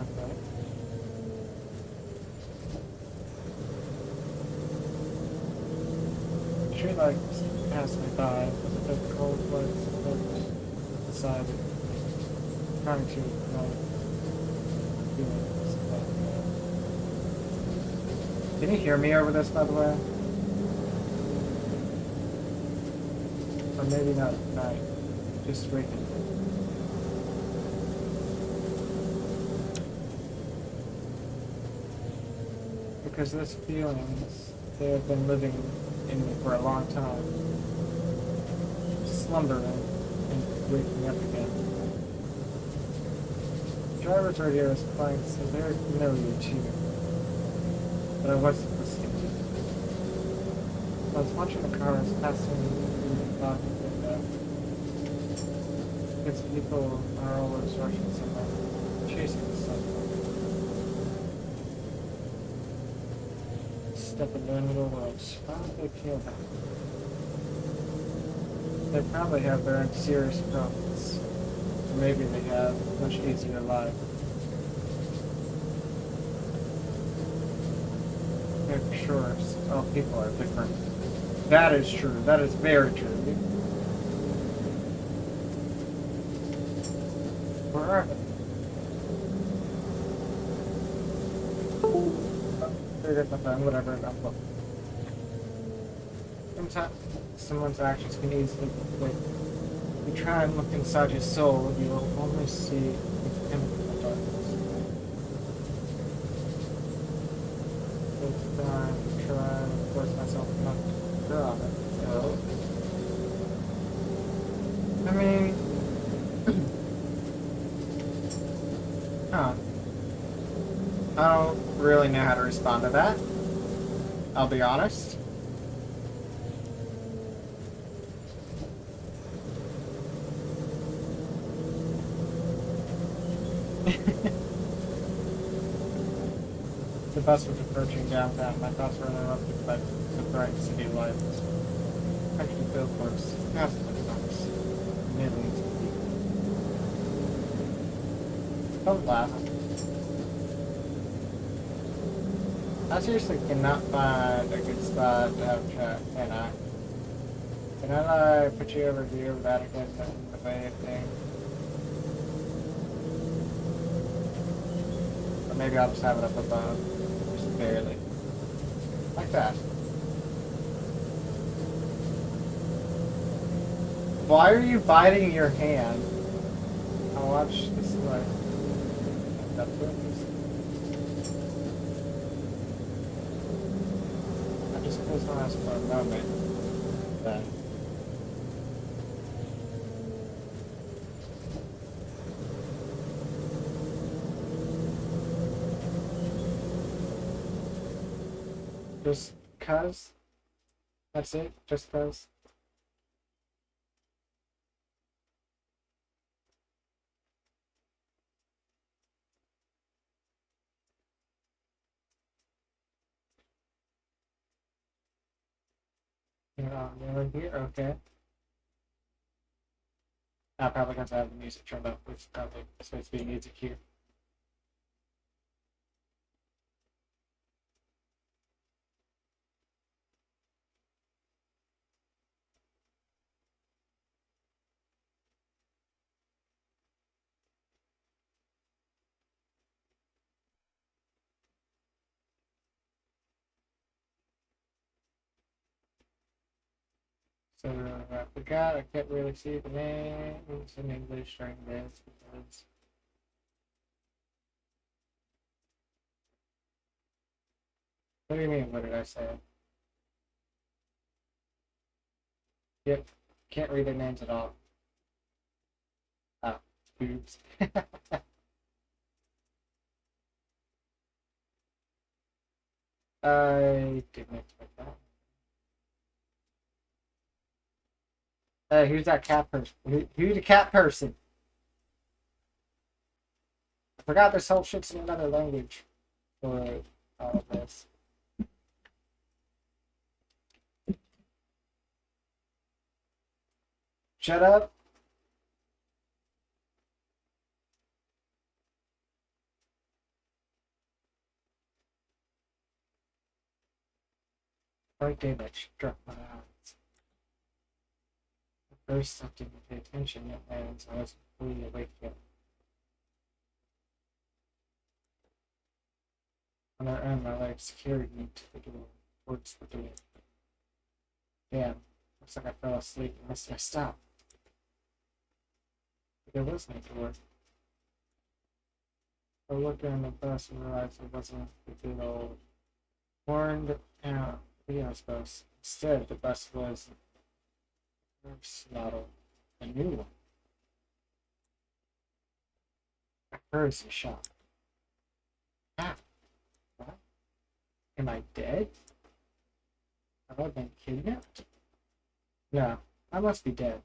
Speaker 1: Okay. Tree lights passed me by with a bit cold lights decided trying to feelings about Can you hear me over this, by the way? Or maybe not at night. Just waking. Because those feelings, they have been living in me for a long time. Slumbering and waking up again. The driver's radio is playing some very familiar tune, but I wasn't listening to it. I was watching the cars passing through the cloud window. Because people are always rushing somewhere, chasing something. Step in their little worlds. How do they feel that? They probably have their own serious problems. Or maybe they have a much easier life. Yeah, for sure. All people are different. That is true. That is very true. Where are they? They're different, whatever. I'm looking. Sometimes someone's actions can easily like you try and look inside your soul, you'll only see the chemical darkness. It's time to try and force myself not to draw it. So, I mean, huh. I don't really know how to respond to that. I'll be honest. The bus was approaching downtown. My thoughts were interrupted by the bright city lights. Actually, billboards, massive billboards, millions of people. Don't laugh. I seriously cannot find a good spot to have a chat, can I? Can I like put you over here without it getting in the way of things? Or maybe I'll just have it up above. Barely. Like that. Why are you biting your hand? I'll watch this way. That's what it is. I just closed my eyes for a moment. Then. Just cuz. That's it. Just cuz. You're here? Okay. Probably because I have the music turned up. It's probably supposed to be music here. So I forgot. I can't really see the names in English during this because. What do you mean? What did I say? Yep. Can't read their names at all. Oh, oops. I didn't expect that. Who's that cat person? Who's the cat person? I forgot this whole shit's in another language for all of this. Shut up. Right day that struck my eyes. At first, I didn't pay attention yet, and I wasn't fully awake yet. On their own, my legs carried me to the door, towards the door. Damn, looks like I fell asleep and missed my stop. But there was no door. I looked around the bus and realized it wasn't the good old horned out Leo's bus. Instead, the bus was not a new one. A courtesy shop. Ah, what? Am I dead? Have I been kidnapped? No, I must be dead.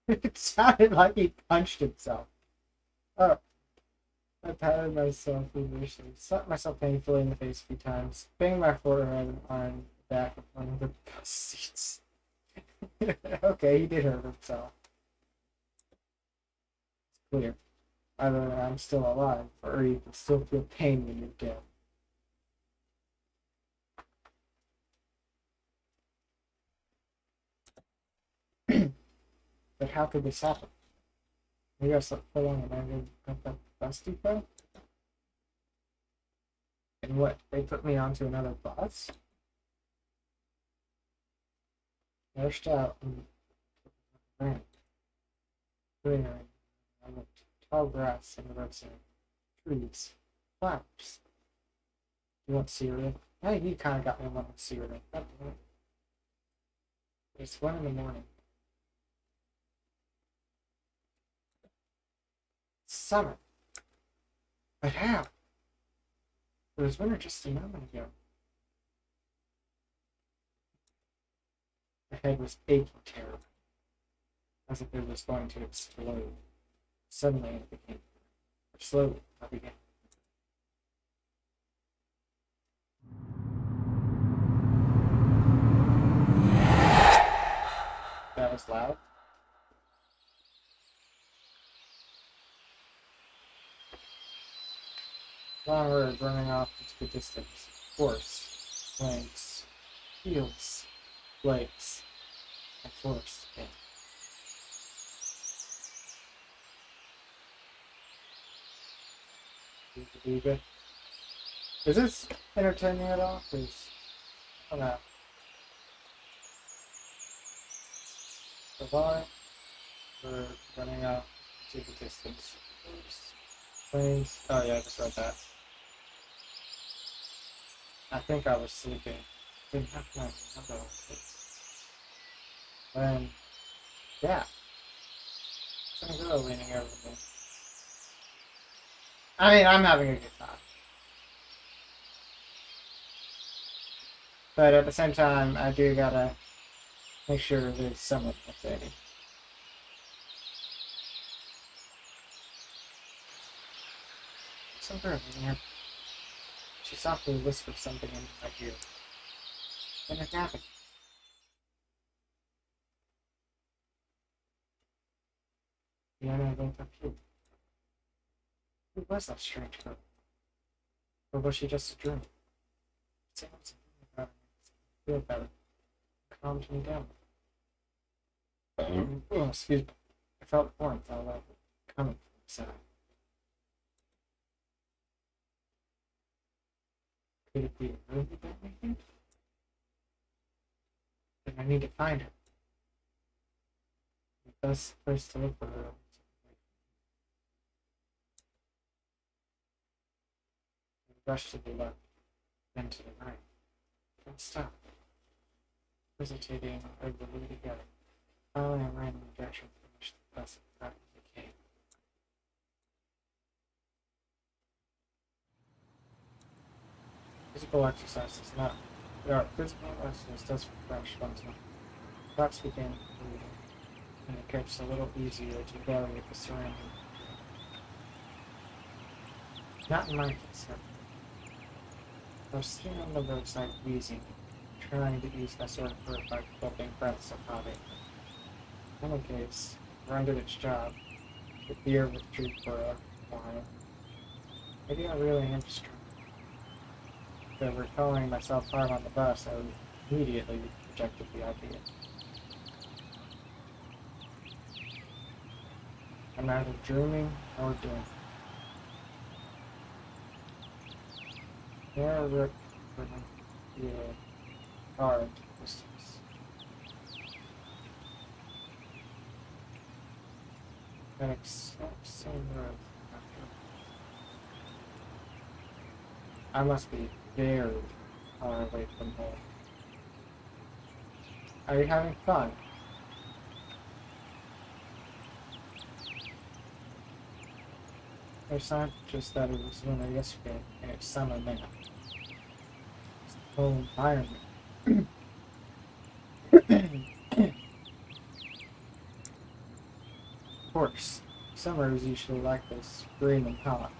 Speaker 1: It sounded like he punched himself. Oh, I patted myself feverishly, slapped myself painfully in the face a few times, banged my forehead on the back of one of the bus seats. Okay, he did hurt himself. It's clear. Either I'm still alive, or you can still feel pain when you're dead. But how could this happen? Maybe I slept so long and I didn't at the bus depot? And what? They put me onto another bus? I rushed out and ran. Greenery. I looked. Tall grass and the roadside. Trees. Flowers. You want cereal? Hey, you kind of got me wanting cereal. It's 1 in the morning. Summer. But how? It was winter just a moment ago. My head was aching terribly, as if it was going to explode. Suddenly it became slowly I began. That was loud. Long road running off into the distance. Forest, flanks, fields, lakes, and forest again. Do you believe it? Is this entertaining at all? Because, I don't know. the bar. We're running out into the distance. Oops. Planes. Oh yeah, I just read that. I think I was sleeping. Didn't have my remember. Then, yeah. Some girl leaning over me. I mean, I'm having a good time. But at the same time, I do gotta make sure there's someone updating. Some girl leaning over. She softly whispered something into my ear. Then it happened. Then I went up too. Who was that strange girl? Or was she just a dream? Saying something about it. Feel better. Calmed me down. Oh, excuse me. I felt warmth all over, coming from inside. Could it be a room that we then I need to find her. The best place to look for her. I rushed to the left, then to the right. Don't stop. Hesitating over the way together. Finally, I ran in the direction from which the bus practically came. Physical exercise is not. Physical exercise does refresh one's mind. Thoughts began moving, and it gets a little easier to vary with the surrounding. Not in my case, however. I was sitting on the roadside wheezing, trying to ease my sore throat by gulping breaths of hot air. In any case, rendered its job. The beer withdrew for a while. Maybe I really am strong. But recalling myself hard on the bus, I immediately rejected the idea. I'm neither dreaming nor doing. Near Rick wouldn't be a hard distance. That exact same road. I must be very far away from home. Are you having fun? It's not just that it was winter yesterday and it's summer now. It's the whole environment. Of course, summer is usually like this, green and hot.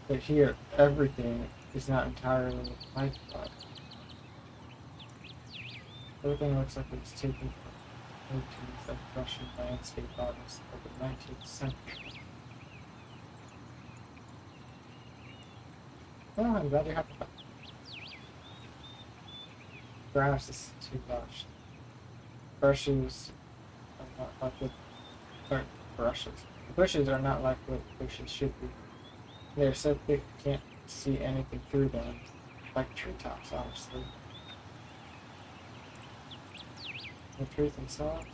Speaker 1: But here, everything is not entirely like that. Everything looks like it was taken from paintings of Russian landscape artists of the 19th century. Well, I'm glad you're happy about it. Grass is too lush. Brushes are not like what brushes. The bushes are not like what bushes should be. They are so thick you can't see anything through them, like treetops, honestly. The trees themselves,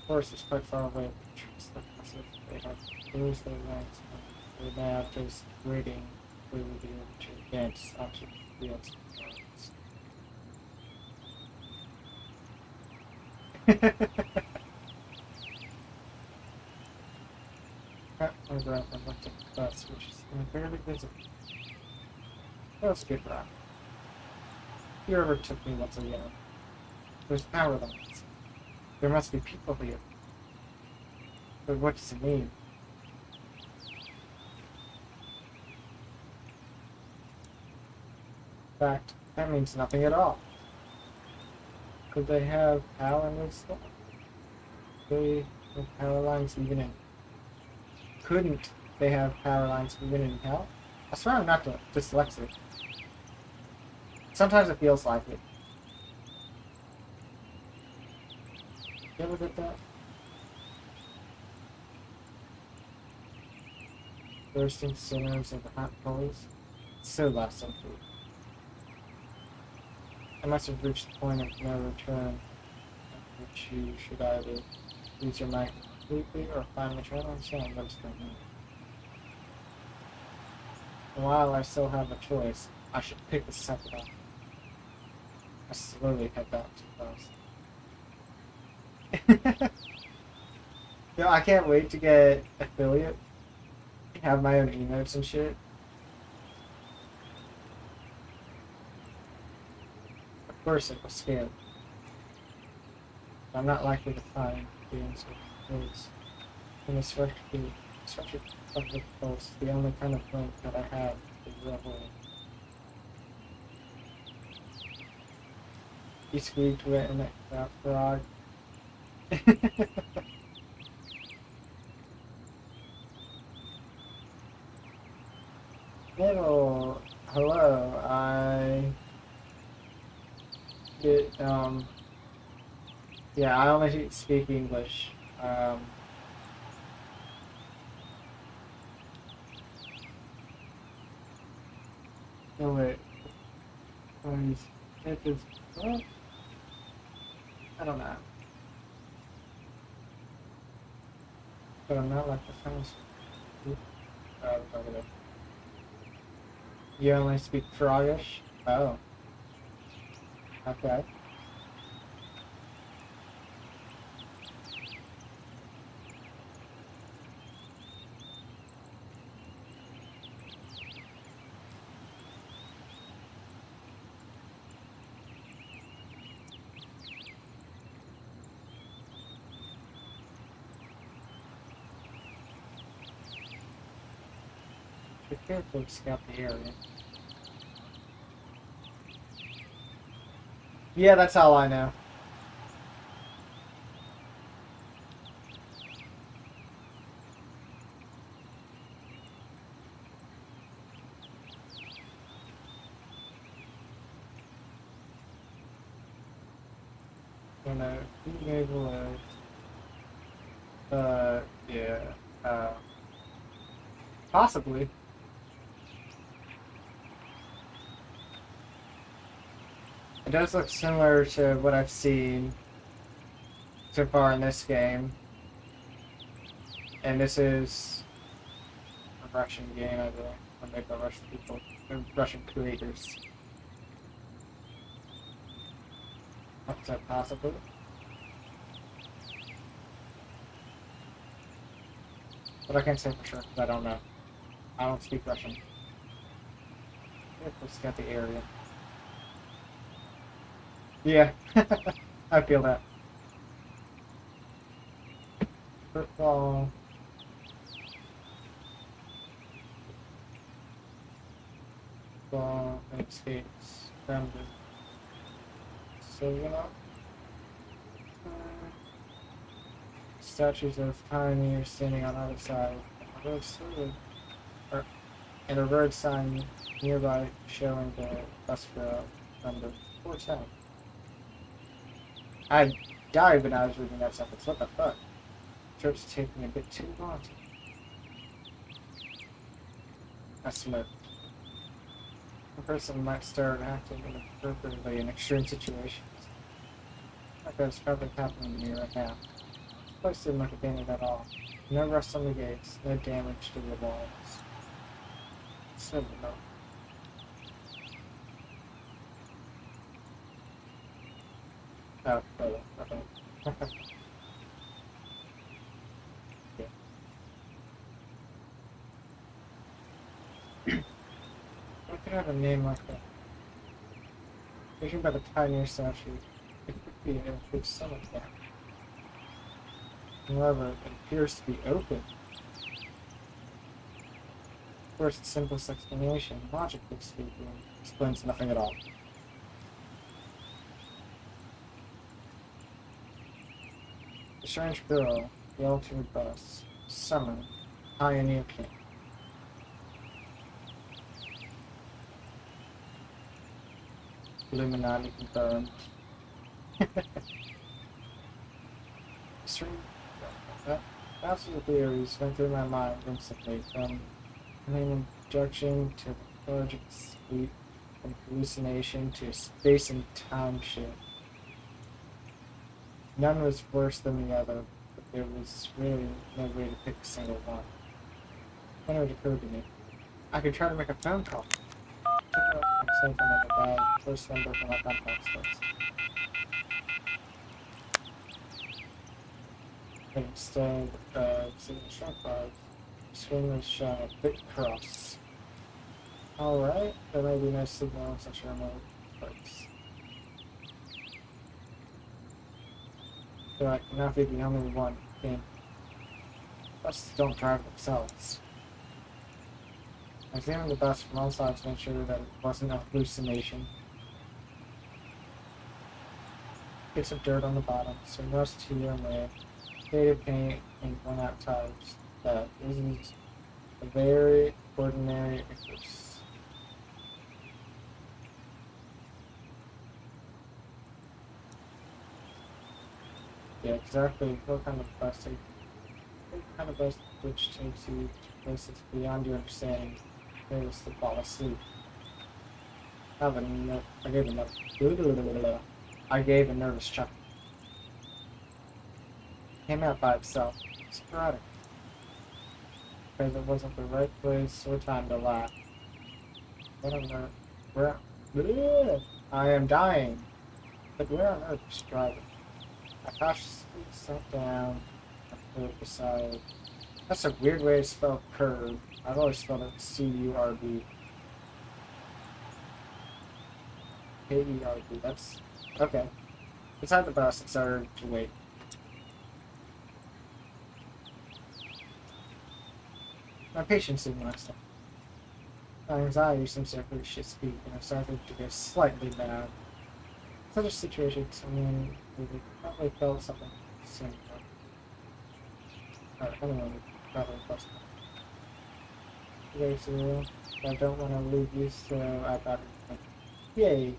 Speaker 1: of course, it's quite far away. The trees look as if they have closed their legs and they're now just waiting for the to advance onto the fields and gardens. Cut my breath and looked at the bus, which is barely visible. That was a good ride. If you ever took me once again, there's power lines. There must be people here. But what does it mean? In fact, that means nothing at all. Could they have power in this stuff? They have power lines even in... Couldn't they have power lines even in hell? I swear I'm not dyslexic. Sometimes it feels like it. You ever get that? Bursting sinners of the hot coals? It's so less than food. I must have reached the point of no return. which you should either use your mic completely or finally try to understand what's going on. And while I still have a choice, I should pick the second up. I slowly head back to the bus. Yo, I can't wait to get affiliate, have my own emotes and shit. Of course it was scary. I'm not likely to find the answer to those. And the structured public post is the only kind of link that I have to the real world. He squeaked wet in that frog. Hello, I did, yeah, I only speak English. No wait, it is, well, I don't know. But I'm not like the famous. Over there. You only speak Frogish? Oh. Okay. Be careful to scout the area. Yeah, that's all I know. Gonna be able to, yeah, possibly. It does look similar to what I've seen so far in this game. And this is a Russian game, I believe, made by Russian people, Russian creators. What's that possible? But I can't say for sure because I don't know. I don't speak Russian. Let's get the area. Yeah, I feel that. Football. Ball and skates. Grounded. So, you know. Statues of pioneers standing on either side. And a road sign nearby showing the bus route number 410. I died when I was reading that sentence. What the fuck? Trip's taking a bit too long. I smoked. A person might start acting inappropriately in extreme situations. Like that's probably happening to me right now. This place didn't look abandoned at all. No rust on the gates, no damage to the walls. So no. Oh, okay. Yeah. I could have a name like that. Judging by the pioneer statue, it could be an include some of that. However, it appears to be open. Of course, the simplest explanation, logically speaking, explains nothing at all. The strange girl, the altered bus, Summer, Pioneer King. Illuminati confirmed. Strange. Thousands of theories went through my mind instantly, from main injection to lethargic sleep, from hallucination to space and time shift. None was worse than the other, but there was really no way to pick a single one. Then it occurred to me. I could try to make a phone call. Took out my cell phone in the bag, first number from my contacts list. But instead of seeing the short bars, the screen was showing a big cross. Alright, there may be no signal in such a remote place. So I cannot be the only one in. Buses don't drive themselves. I examined the bus from all sides to make sure that it wasn't a hallucination. Bits of dirt on the bottom, some rust here and there, faded paint, and worn out tires. That isn't a very ordinary Icarus. Yeah, exactly. What kind of bus? What kind of bus which takes you to places beyond your understanding? Places to fall asleep. I gave a nervous chuckle. Came out by itself. Sporadic. Because it wasn't the right place or time to laugh. What on earth? I am dying. But where on earth was driving? I cautiously sat down and put beside. That's a weird way to spell curve. I've always spelled it C-U-R-B. K-E-R-B. That's okay. Beside the bus, it started to wait. My patience didn't last long. My anxiety seems to have reached its peak, and I started to get slightly bad. Such situations, I mean, we probably felt something similar. Or anyone would probably felt something. Okay, so I don't want to leave you, so I thought, yay!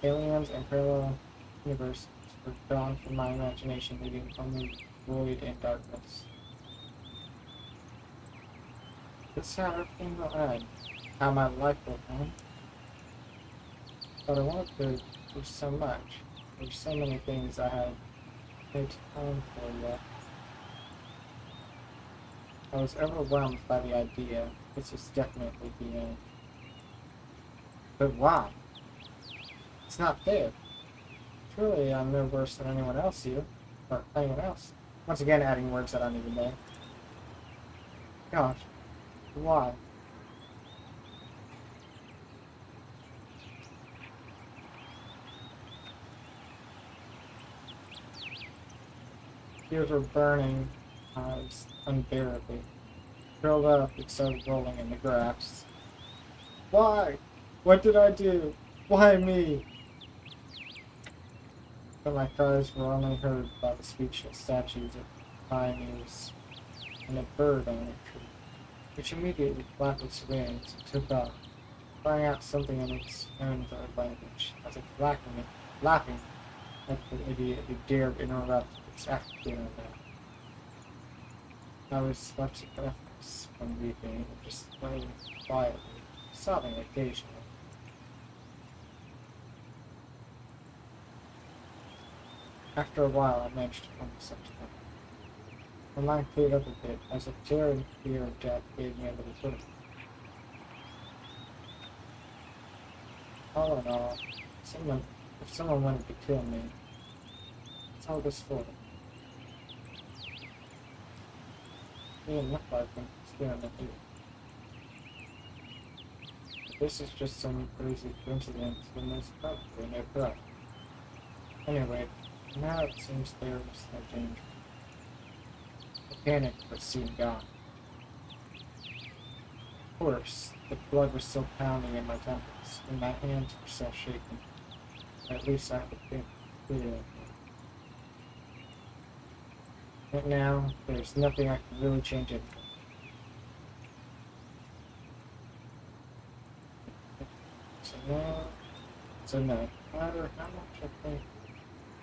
Speaker 1: Aliens and parallel universes were drawn from my imagination, leaving only void and darkness. This is how everything will end. How my life will end. But I wanted to do so much. There's so many things I have no time for yet. I was overwhelmed by the idea. This was definitely the end. But why? It's not fair. Truly, I'm no worse than anyone else here. Or anyone else. Once again, adding words that aren't even there. Gosh. Why? Tears were burning eyes unbearably. Curled up, it started rolling in the grass. Why? What did I do? Why me? But my cries were only heard by the speechless statues of pioneers and a bird on a tree, which immediately flapped its wings and took off, crying out something in its own bird language, as if laughing at the idiot who dared interrupt its afternoon nap. I was left breathless from weeping and just laying quietly, sobbing occasionally. After a while, I managed to come to such thing. My mind cleared up a bit, as if terror and fear of death gave me a little footing. All in all, if someone wanted to kill me, it's all this for them. They didn't look like them, staring at you. If this is just some crazy coincidence, then there's probably no problem. Anyway, now it seems there was no danger. The panic was soon gone. Of course, the blood was still pounding in my temples, and my hands were still shaking. At least I could think clearly. But now, there's nothing I can really change it. So no matter how much I think,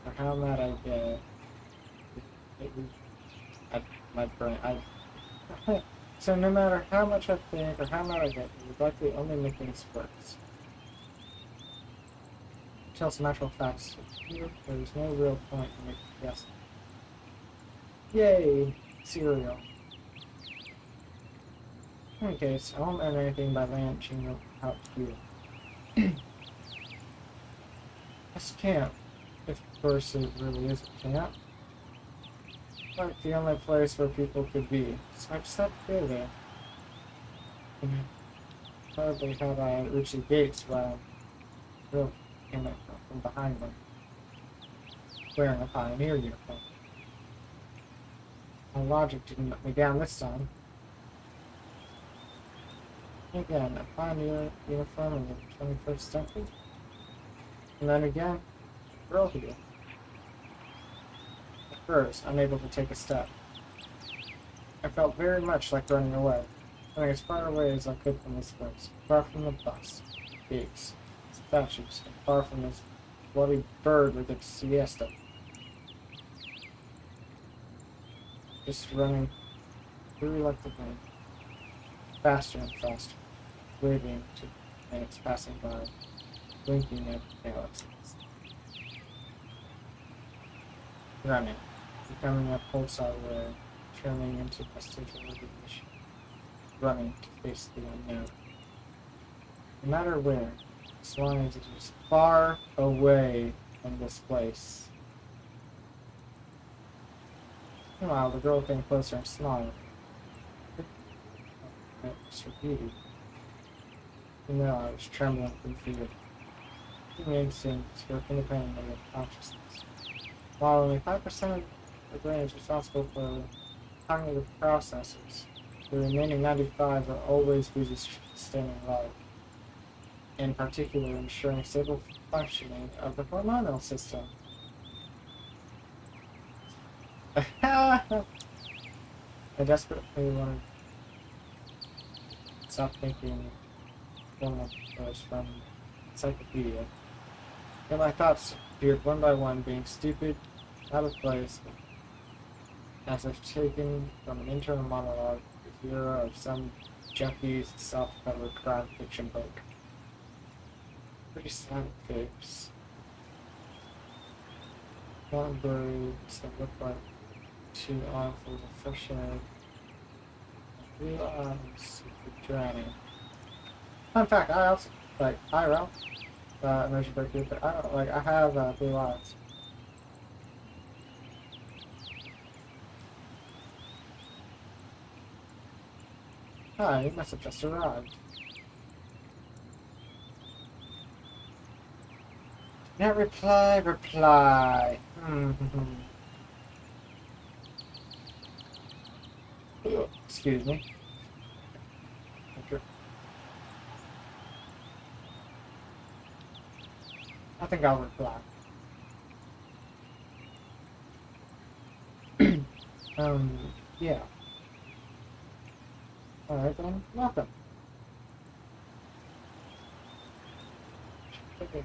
Speaker 1: or how mad I get, my brain, so no matter how much I think, or how mad I get, it would likely only make things worse. tell some actual facts here. There's no real point in making guesses. Yay! Cereal. In any case, I won't earn anything by ranching out here. This camp, if of course it really is a camp, like the only place where people could be. So I just had to go there. Probably had I reached the gates while Bill came up from behind them, wearing a pioneer uniform. My logic didn't let me down this time. Again, a pioneer uniform in the 21st century. And then again, girl here. At first, unable to take a step. I felt very much like running away, running as far away as I could from this place, far from the bus, gates, statues, and far from this bloody bird with its siesta. Just running through like the wind, faster and faster, waving to minutes passing by, blinking at galaxies. Running, becoming a pulsar way, turning into vestigial recognition, running to face the unknown. No matter where, as long as it is far away from this place. Meanwhile, the girl came closer and smiled. It was her beauty. You know, I was trembling from fear. Human instincts work independently of consciousness. While only 5% of the brain is responsible for cognitive processes, the remaining 95 are always busy sustaining life, in particular ensuring stable functioning of the hormonal system. I desperately wanted to stop thinking from encyclopedia. Then my thoughts appeared one by one, being stupid, out of place, as if taken from an internal monologue, the hero of some junkie's self-covered crime fiction book. Pretty sad face. One birds that look like two armfuls of fresh air. Blue eyes of drowning. Fun fact, I also, like, IRL, emoji breakthrough, but I don't, like, I have, blue eyes. Hi, you must have just arrived. Now reply. Excuse me. I think I'll reply. Yeah. Alright then, welcome. Okay.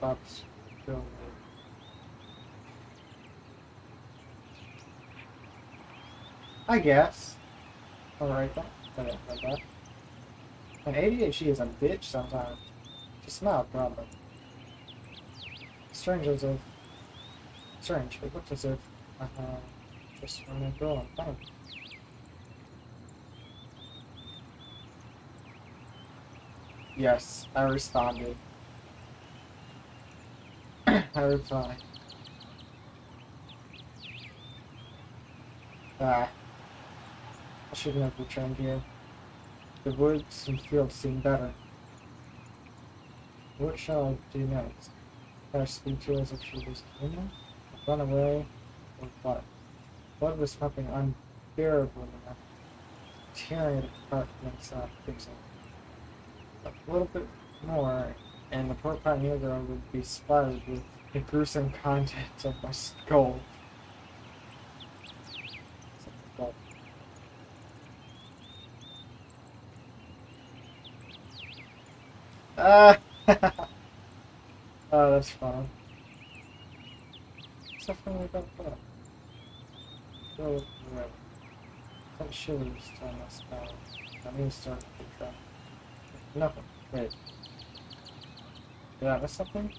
Speaker 1: That's still I guess. Alright then. Okay, like that. And ADHD is a bitch sometimes. She smiled probably. Strange as if strange. It looks as if just when a girl in front of me. Yes, I responded. I replied. I shouldn't have returned here. The woods and fields seem better. What shall I do next? Should I speak to her as if she was human? Run away? Or what? Blood was pumping unbearably enough, tearing it apart from inside, fixing it. A little bit more, and the poor pioneer girl would be splattered with the gruesome contents of my skull. Ah! Oh, that's funny. Something about that. Go with the red. That shivers down my spine. I need to start to try. Nothing. Wait. Did I miss something?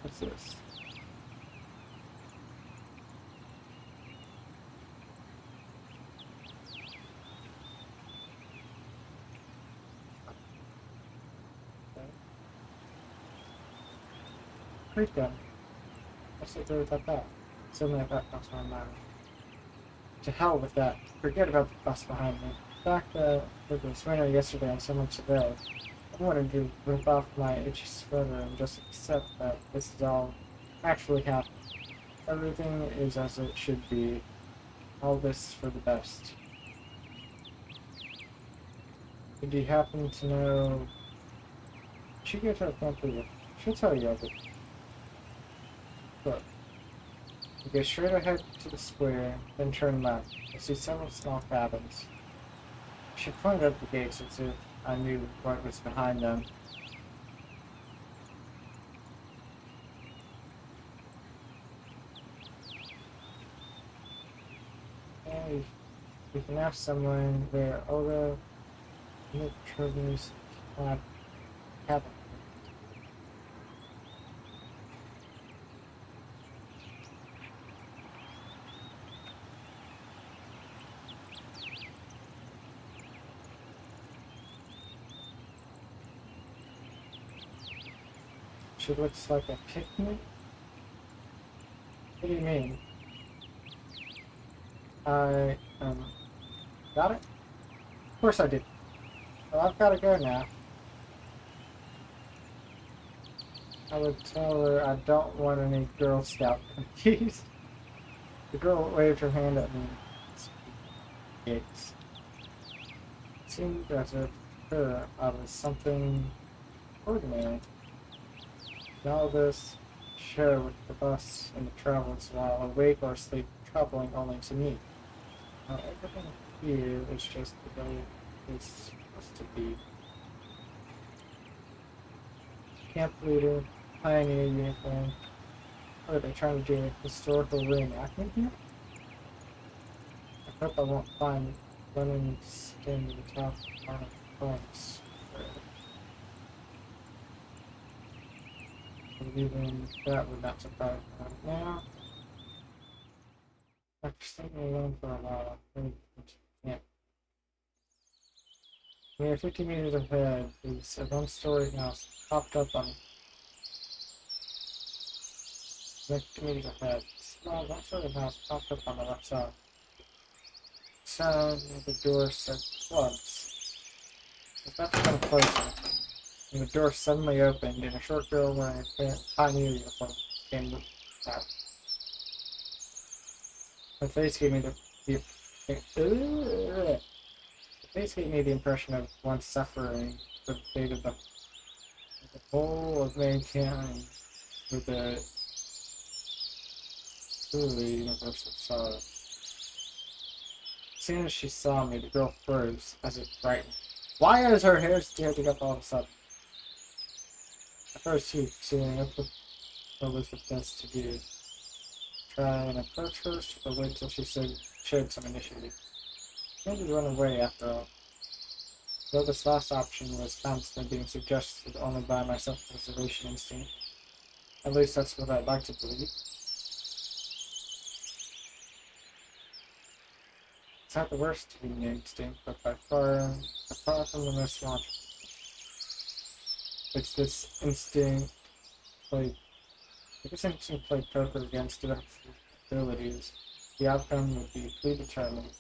Speaker 1: What's this? Creep gun. What's it do about that? Suddenly a thought crossed my mind. To hell with that. Forget about the bus behind me. The fact that it was winter yesterday and so much today. I wanted to rip off my itchy sweater and just accept that this is all actually happening. Everything is as it should be. All this is for the best. Did you happen to know... She gets her can't believe it. She'll tell you everything. Look. You go straight ahead to the square, then turn left. You'll see several small cabins. She pointed up the gates as if I knew what was behind them. Hey, you can ask someone where Olga Mitrovni's cabin. She looks like a picnic? What do you mean? I, got it? Of course I did. Well, I've gotta go now. I would tell her I don't want any Girl Scout cookies. The girl waved her hand at me. Gates. It seemed as if her I was something ordinary. And all this share with the bus and the travels while awake or asleep, troubling only to me. Now everything here is just the way it's supposed to be. Camp leader, pioneer uniform. What are they trying to do? A historical reenactment here? I hope I won't find running skin to the top of the planks. Even that would not surprise me right now. After staying alone for a while, yeah. Near 50 meters ahead is a one-story house popped up on 50 meters ahead. Small one-story house popped up on the left side. Sound of the door said clubs. It's about to come closer, and the door suddenly opened, and a short girl wearing a pioneer uniform came out. Her face gave me the face gave me the impression of one suffering for the fate of the whole of mankind with a truly universal sorrow. As soon as she saw me, the girl froze as if frightened. Why is her hair standing up all of a sudden? I froze too, seeing what was the best to do. Try and approach first, or wait till she showed some initiative. Maybe run away after all. Though this last option was constantly being suggested only by my self-preservation instinct. At least that's what I'd like to believe. It's not the worst human instinct, but by far from the most logical. If this instinct played poker against direct abilities, the outcome would be predetermined.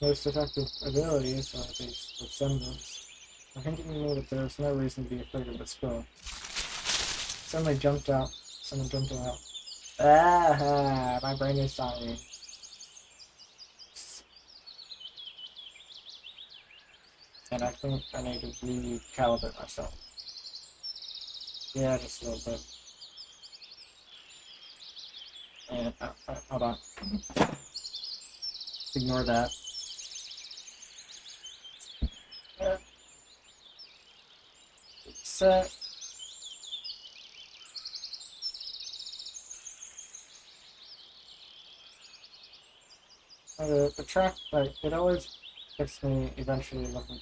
Speaker 1: Most effective abilities, or at least with semblance, are hinting me that there is no reason to be afraid of this girl. Someone jumped out. Ah, my brain is dying. And I think I need to recalibrate myself. Yeah, just a little bit. And, hold on. Ignore that. Set. The track, like, it always gets me eventually looking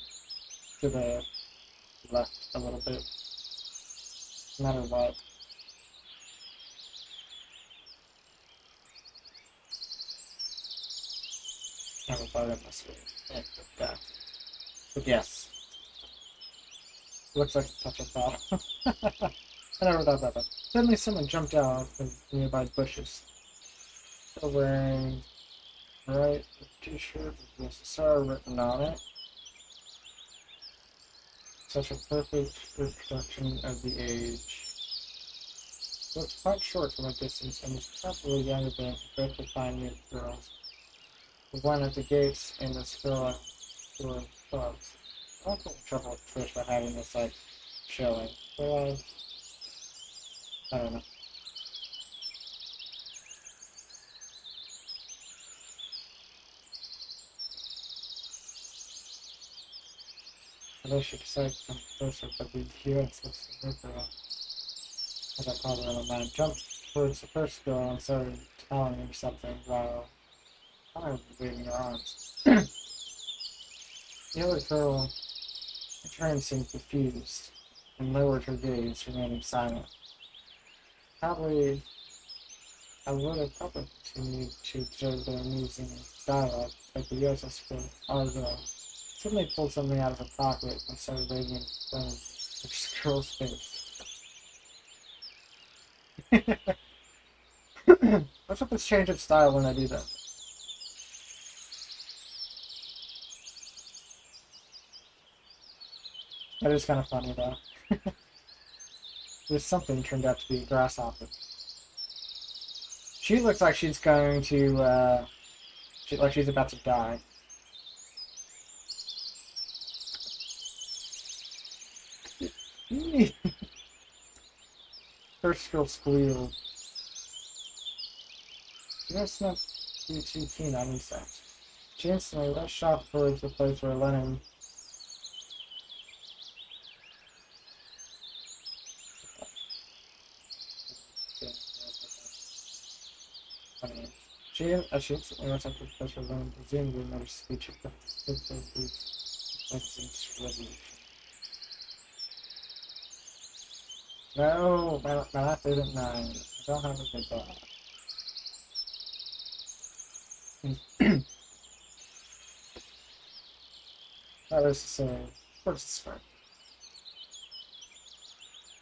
Speaker 1: to the left a little bit, no matter what. Never thought of this way. But yes, looks like a touch of thought. I never thought about that. Suddenly someone jumped out of the nearby bushes. Still wearing bright t-shirt with USSR written on it. Such a perfect reproduction of the age. Looks quite short from a distance and is probably younger than both the fine young girls. The one at the gates and this girl at the clubs. I don't have trouble with Trish by having this like showing. But I don't know. I wish you decided to come closer, but the US was the girl. As I called her on the line, jumped towards the first girl and started telling her something while I was waving her arms. The other girl, in turn, seemed confused and lowered her gaze, remaining silent. Probably, I would have probably continued to observe their amusing dialogue, but the USS girl suddenly pulled something out of her pocket and started waving in front of the girl's face. What's up with this change of style when I do that? That is kind of funny though. This something turned out to be a grasshopper. She looks like she's going to, like she's about to die. First girl squealed. She must not be too keen on insects. She instantly rushed off towards the place where Lennon she instantly rushed off to the place where Lennon presumably made her speech at the President's Revolution. No, my life isn't 9. I don't have a good dog. That was to say, of course it's fine.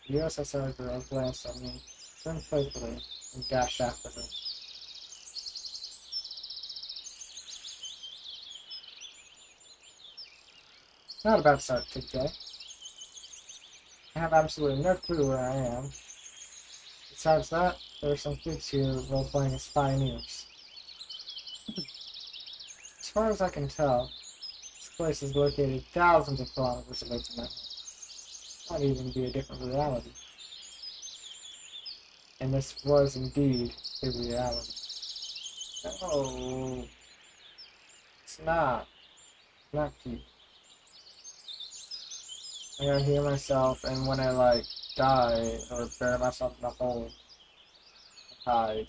Speaker 1: The USSR girl glanced at me, turned playfully, and dashed after her. Not about to start today. I have absolutely no clue where I am. Besides that, there are some kids here role-playing as pioneers. As far as I can tell, this place is located thousands of kilometers away from my home. Might even be a different reality. And this was indeed a reality. No, it's not. Not cute. I gotta hear myself, and when I like die or bury myself in a hole, I hide.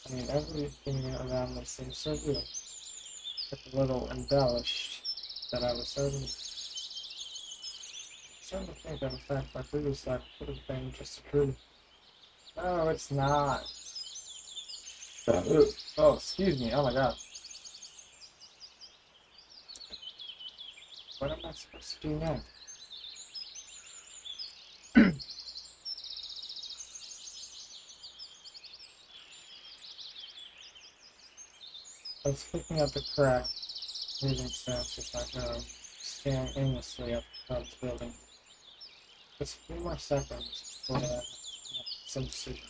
Speaker 1: I mean, everything around me seems so good, if a little embellished, that I was starting to think that in fact my previous life could have been just a truth. No, it's not. Oh, excuse me. Oh my god. What am I supposed to do now? I was picking up the crack, moving steps with my arm, staring aimlessly at the club's building. Just a few more seconds before I had some decision.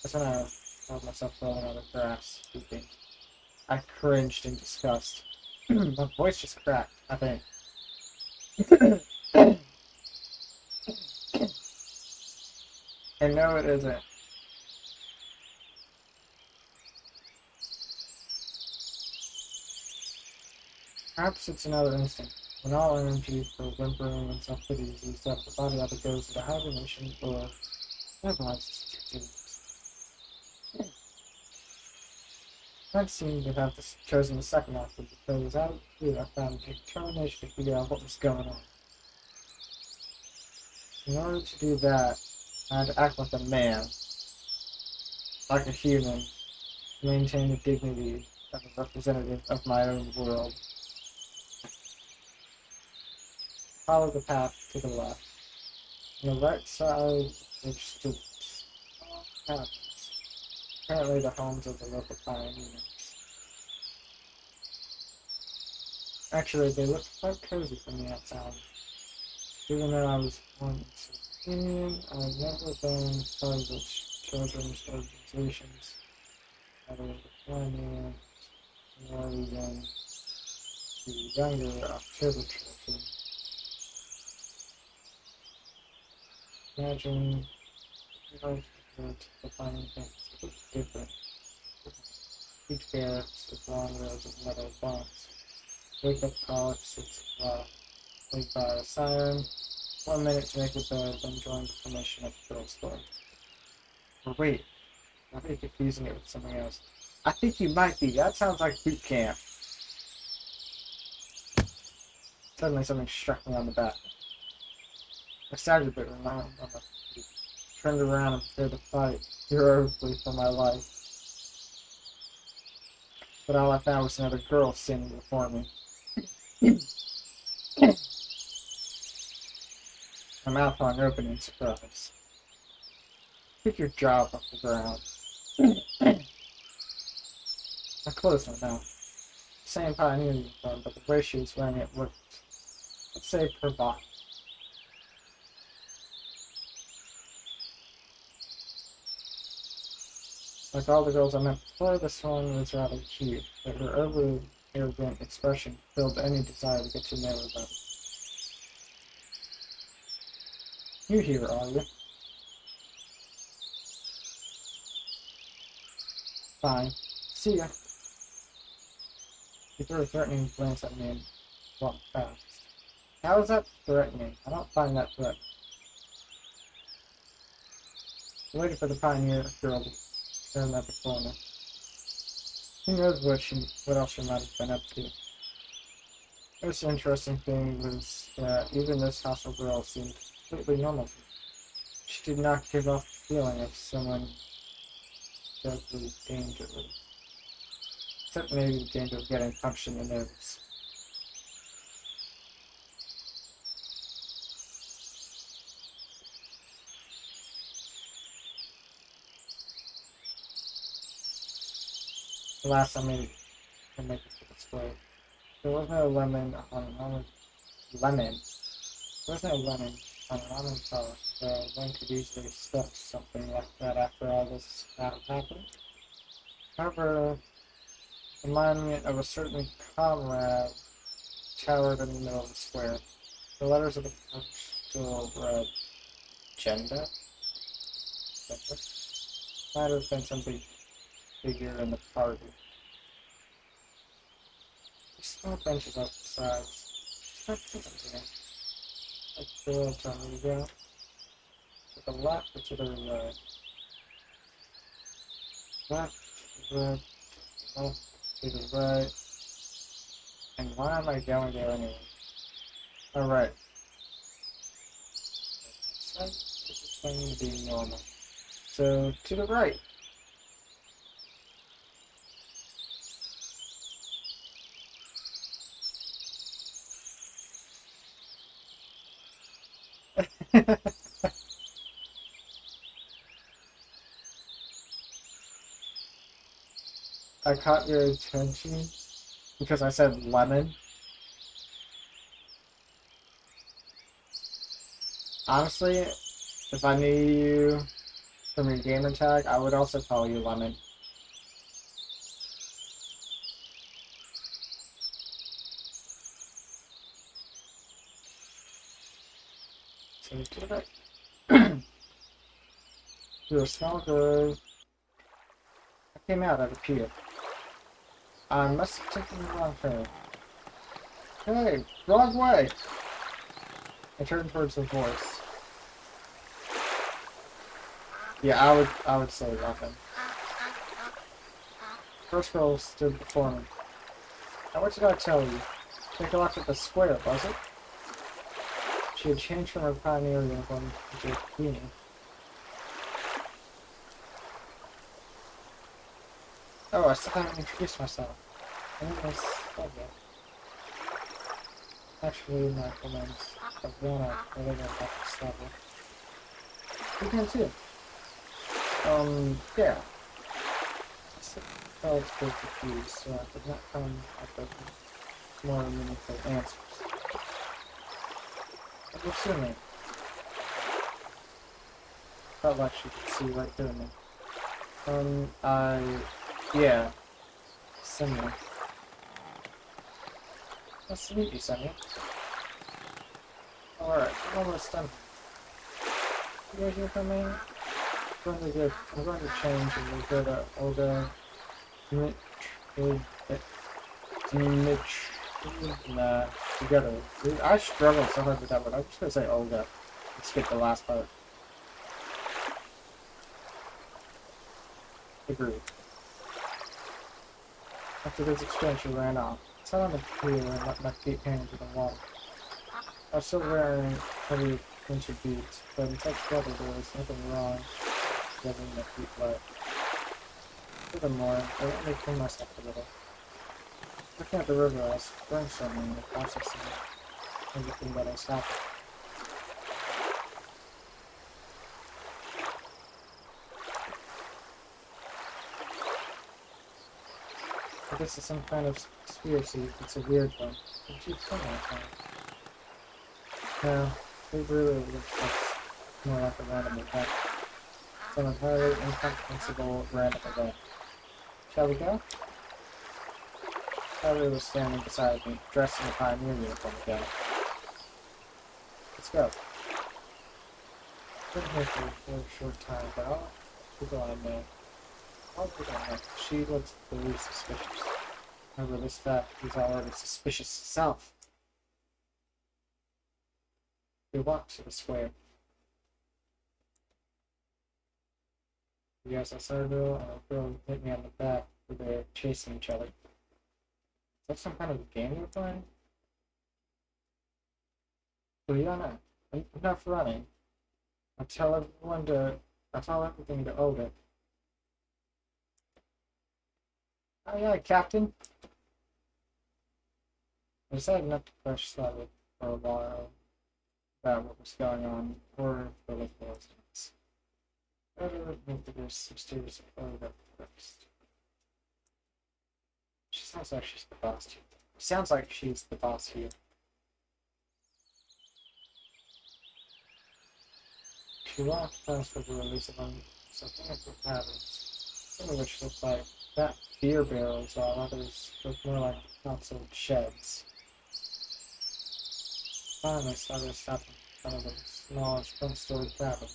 Speaker 1: That's when I found myself rolling on the grass, weeping. I cringed in disgust. My voice just cracked, I think. And no, it isn't. Perhaps it's another instinct. When all energy for whimpering and self-pity is used up, the body either goes into hibernation or memorizes its activities. I'd seem to have chosen the second option because out of the I found determination to figure out what was going on. In order to do that, I had to act like a man, like a human, to maintain the dignity of a representative of my own world. Follow the path to the left. On the right side, which stood small houses, apparently the homes of the local pioneers. Actually, they looked quite cozy from the outside. Even though I was born in Slovenia, I had never been part of its children's organizations, either the pioneers or even the younger October children. Imagine life compared to the finding things look different. Each barracks with long rows of metal bunks. Wake up call at 6 o'clock. Wait by a siren. 1 minute to make a bed, then join the formation of the girls' floor. Or wait, I might be confusing it with something else. I think you might be. That sounds like boot camp. Suddenly something struck me on the back. I started a bit alarmed on my feet. Turned around and prepared to fight heroically for my life. But all I found was another girl standing before me. My mouth hung open in surprise. Pick your jaw off the ground. I closed my mouth. Same pioneer uniform, but the way she was wearing it looked, let's say, provocative. Like all the girls I met before, this one was rather cute, but her overly arrogant expression killed any desire to get to know her better. You here, are you? Fine. See ya. He threw a threatening glance at me and walked past. How is that threatening? I don't find that threatening. I waited for the pioneer girl to turn at the corner. Who knows what else she might have been up to. The most interesting thing was that even this hostile girl seemed completely normal to me. She did not give off the feeling of someone deadly dangerous. Except maybe the danger of getting punched in the nose. Alas, I made it make it to the square. There was no lemon on an almond lemon. There was no lemon on an almond color, though one could easily expect something like that after all this happened. However, the monument of a certain comrade towered in the middle of the square. The letters of the still read Gender? Might have been some big figure in the party. A small benches up the sides. It's not here. A girl telling me to go. To the left or to the right? Left, to the right, left, to the right. And why am I going there anyway? Alright. It's going to be normal. So, to the right. I caught your attention because I said lemon. Honestly, if I knew you from your gamer tag, I would also call you Lemon. So do that. You're a small girl. I came out at a pier. I must have taken the wrong turn. Hey, wrong way! I turned towards the voice. Yeah, I would say Lemon. First girl stood before me. Now what did I tell you? Take a look at the square, was it? She had changed from her pioneer uniform to a beanie. Oh, I still haven't introduced myself. My name is Sylvia. Actually, my full name's Adriana. I live in Dr. Sylvia. You can too. Yeah. I still felt a bit confused, so I could not come up with more meaningful answers. I'm assuming. Felt like she could see right through me. Yeah. Similar. Nice to meet you, Sonia. Alright, I'm almost done. You guys hear from me? I'm going to change and we'll go to Olga together. I struggle so hard with that word. I'm just gonna say Olga. Let's skip the last part. Agreed. After this exchange, she ran off. I sat on the pier and let my feet hang to the wall. I was still wearing heavy winter boots, but in such weather there was nothing wrong with letting my feet wet. Furthermore, I let me clean myself a little. Looking at the river, I was brainstorming the process of everything that has happened. I guess it's some kind of conspiracy. It's a weird one. It keeps coming at me. No, it really looks more like a random event. Some entirely incomprehensible random event. Shall we go? Tyler was standing beside me, dressed in a pioneer uniform again. Let's go. Been here for a very short time, but all people I know, she looks really suspicious. However, this fact is already suspicious itself. We walked to the square. Yes, I saw a girl and a girl hit me on the back where they were chasing each other. Is that some kind of game you're playing? Well, you don't know. Enough running. I tell everything to Olga. Oh yeah, Captain. I decided not to push slightly for a while about what was going on, or the local residents. Better move to this mysterious Olga first. She sounds like she's the boss here. Sounds like she's the boss here. She walked past the release of something of the patterns, some of which looked like that beer barrels, while others looked more like console sheds. Finally, started stopping in front of a smallish front-story cabin.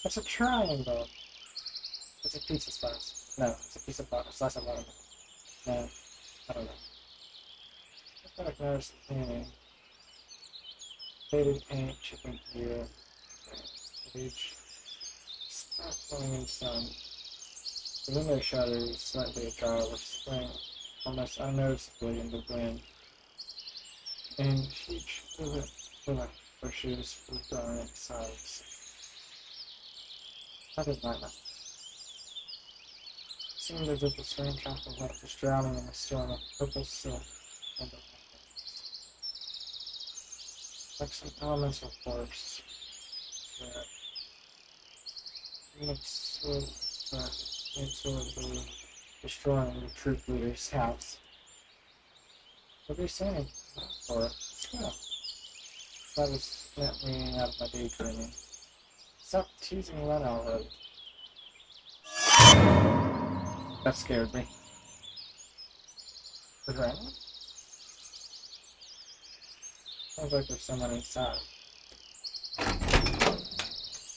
Speaker 1: It's a triangle. It's a pizza slice. No, it's a piece of slice of watermelon. No, I don't know. I thought I noticed the painting. Faded paint, chipping gear, age, sparkling in the sun. The window shutters slightly ajar with spring, almost unnoticeably in the wind, and huge bullet bushes were growing at the sides. I did not know. It seemed as if the strange chocolate light was drowning in a storm of purple silk and like some elemental force that inexorably destroying the troop leader's house. What are you saying? For it? Yeah. That was not me out of my daydreaming. Stop teasing Len already. That scared me. The dragon? Sounds like there's someone inside.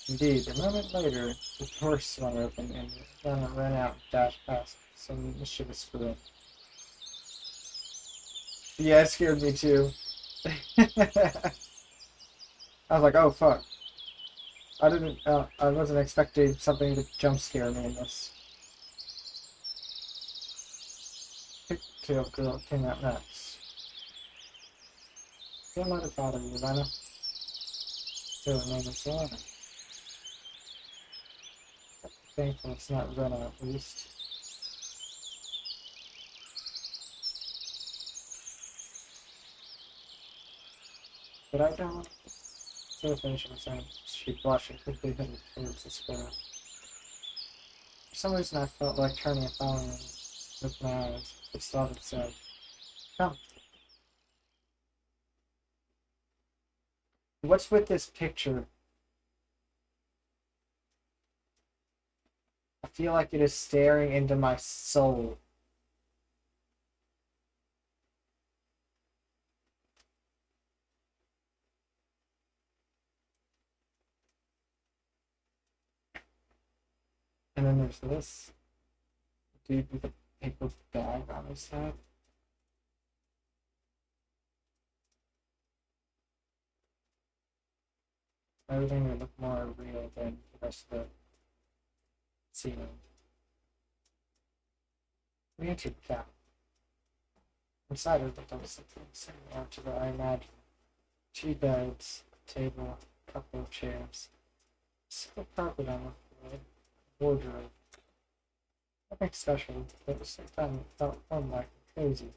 Speaker 1: Indeed, a moment later, the door swung open and Len ran out and dashed past some mischievous group. Yeah, it scared me too. I was like, oh fuck. I wasn't expecting something to jump scare me in this. Tail Girl came out next. Don't let it bother you, Lena. So her name is Lena. Thankful it's not Rena at least. But I don't. So finishing saying she blushed and quickly headed towards the square. For some reason I felt like turning and following him with my eyes, but Slavic said, "Come." What's with this picture? I feel like it is staring into my soul. And then there's this dude with a paper bag on his head. Everything would look more real than the rest of the scene. We entered the cabin. Inside it, there was something similar to what I imagined. 2 beds, table, a couple of chairs, simple carpet on the floor, wardrobe. Nothing special, but at the same time it felt homelike and cozy.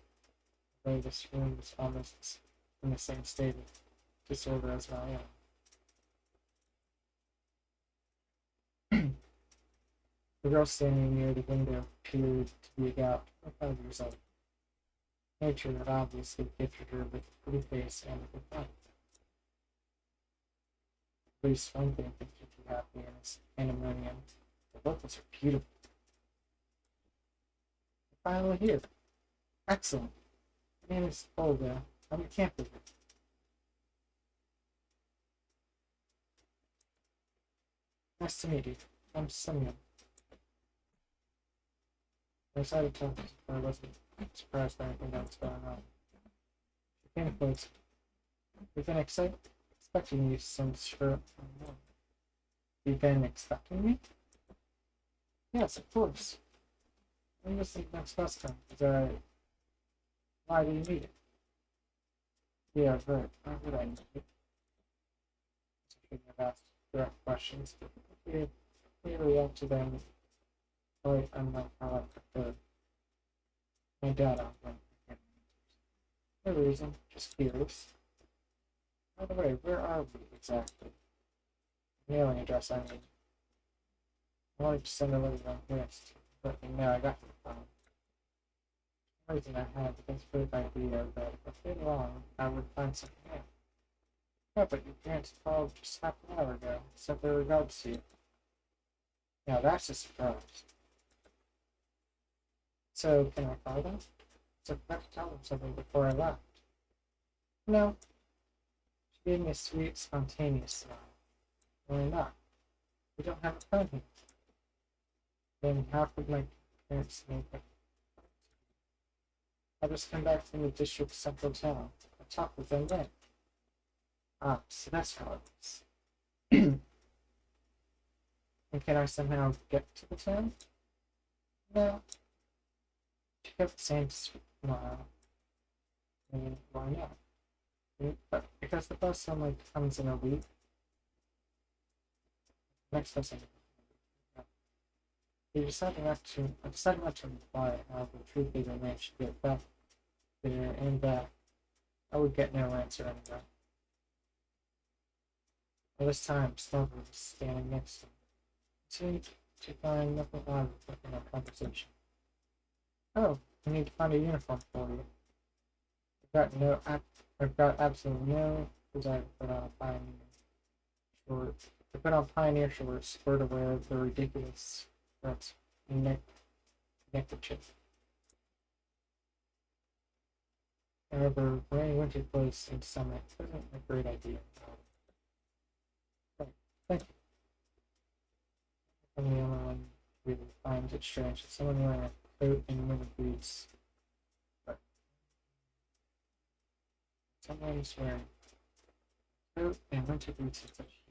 Speaker 1: The way this room was almost in the same state of disorder as my own. The girl standing near the window appeared to be about 25 years old. Nature had obviously gifted her with a pretty face and a good body. At least one thing could keep you happy in this pandemonium. The locals are beautiful. We're finally here. Excellent. My name is Olga. I'm a camper here. Nice to meet you. I'm Simeon. I decided to talk to her. I wasn't surprised by anything that was going on. She came close. We've been expecting you since for. You've been expecting me? Yes, of course. I'm just the next bus time. Why do you need it? Yeah, I've heard. Why would I need it? I shouldn't have asked direct questions, but you react to them quite unlike how I prefer. My dad often. No reason, just curious. By the way, where are we exactly? Mailing address, I mean. I wanted to send a letter on list, but no, I got to the phone. The reason I had the desperate idea that if I stayed long, I would find something out. Yeah, but your parents called just half an hour ago, sent their regards to you. Now that's a surprise. So, can I call them? So I forgot to tell them something before I left. No. She gave me a sweet, spontaneous smile. Why not? We don't have a phone here. Then how could my parents make it? I just come back from the district's central town. I'll talk with them then. Ah, so that's how it is. And can I somehow get to the town? No. She kept the same smile. I mean, why not? But because the bus only comes in a week. Next bus I decided not to reply, however, truth be told, I should get back there and back. I would get no answer anyway. By this time, Slumber was standing next to me. It seemed to find nothing odd in our conversation. Oh, I need to find a uniform for you. I've got absolutely no desire to put on a pioneer shorts. To put on pioneer shorts, or to wear the ridiculous neckerchief. However, wearing winter clothes in summer isn't a great idea. Right. Thank you. I'm the only one who finds it strange that someone wearing a coat and winter boots. But someone's wearing a coat and winter boots in such heat.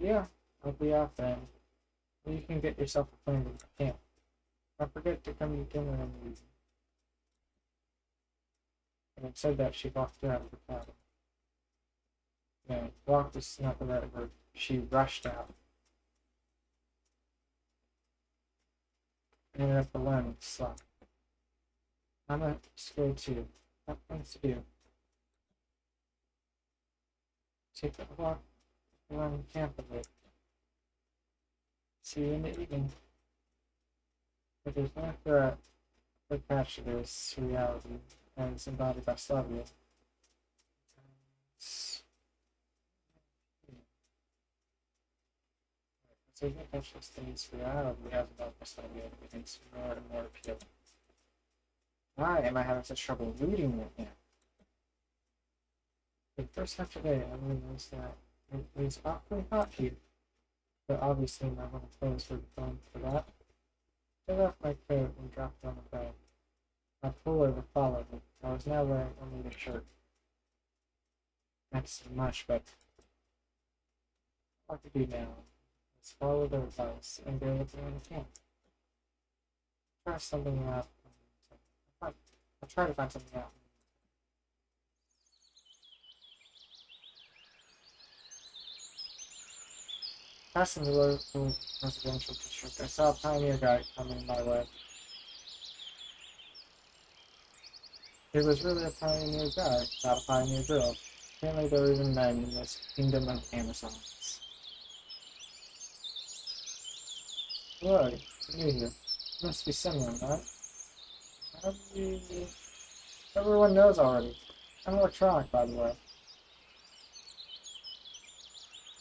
Speaker 1: Yeah, I'll be out then. You can get yourself acquainted with the camp. Don't forget to come to dinner in the evening. And it said that she walked out of the cabin. No, walked is not the right word. She rushed out. Ended up alone and slept. I'm not scared too. What things to do? Take a walk around camp a bit. See you in the evening. If there's no threat, the patch of this reality and it's embodied by Slavia. So you can catch this thing's reality as embodied by Slavia and begins more and more appealing. Why am I having such trouble reading it now? The first half today, I realized that it's awfully hot here, but obviously my little clothes were done for that. I took off my coat and dropped it on the bed. My pullover followed me. I was now wearing only a shirt. That's much better. What to do now? Let's follow the advice and go with the camp. Try something out. I'll try to find something out. Passing the local residential district, I saw a pioneer guy coming my way. It was really a pioneer guy, not a pioneer girl. Apparently there were even men in this kingdom of Amazons. Hello, you here. Must be someone, right? How do you... Everyone knows already. I'm electronic, by the way.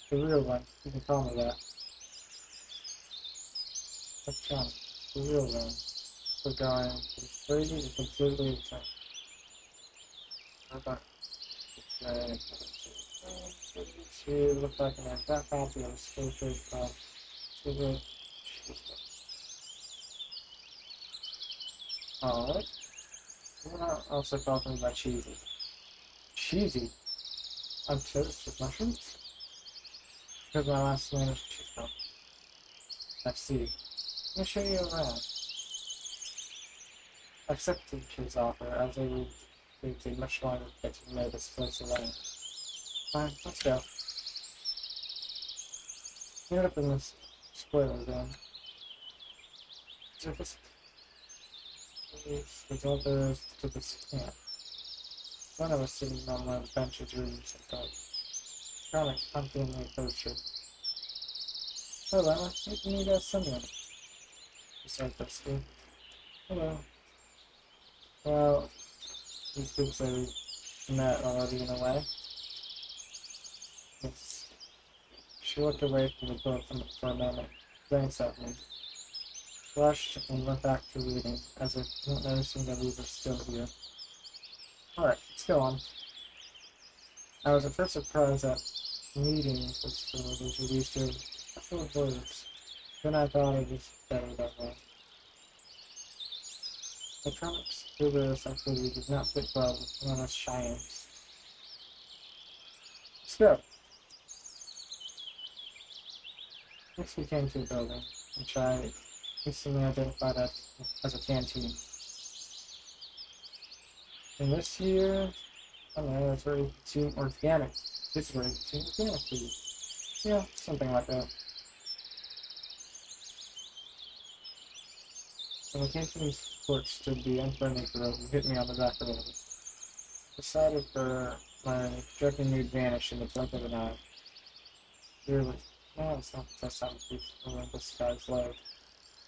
Speaker 1: The real one. You can call me that. Electronic. The real one. We're going from crazy to completely insane. Okay. She looked like an exact copy of a sculpture from Stuart. Alright. We're not also talking about cheesy. Cheesy? On toast with mushrooms? Because my last name is Chico. I see. Let me show you around. I accepted his offer as it would take much longer to get to know this place alone. Fine, let's go. Meet up in this square again. So this is all there is to this camp. One of us sitting on one of the benches reading some book. Comic pumping the poetry. Hello, you can meet someone. He said briskly. Hello. Well, these groups are met already in a way. Yes. She looked away from the book for a moment, glanced at me, blushed, and went back to reading, as if not noticing that we were still here. Alright, let's go on. I was at first surprised that meetings was still introduced to a couple of words. Then I thought it was better that way. Electronics rigorous activity did not fit well with one of us Cheyennes. Let's go. Next we came to a building, which I instantly identified as a canteen. And this here, I don't know, it's where you consume organic. This is where you consume organic food. Yeah, something like that. When the canteen's porch stood the unfriendly girl who hit me on the back of the head. Decided for my joking mood vanished in the blink of an eye. Really, no, it's not the first time people in this guy's low.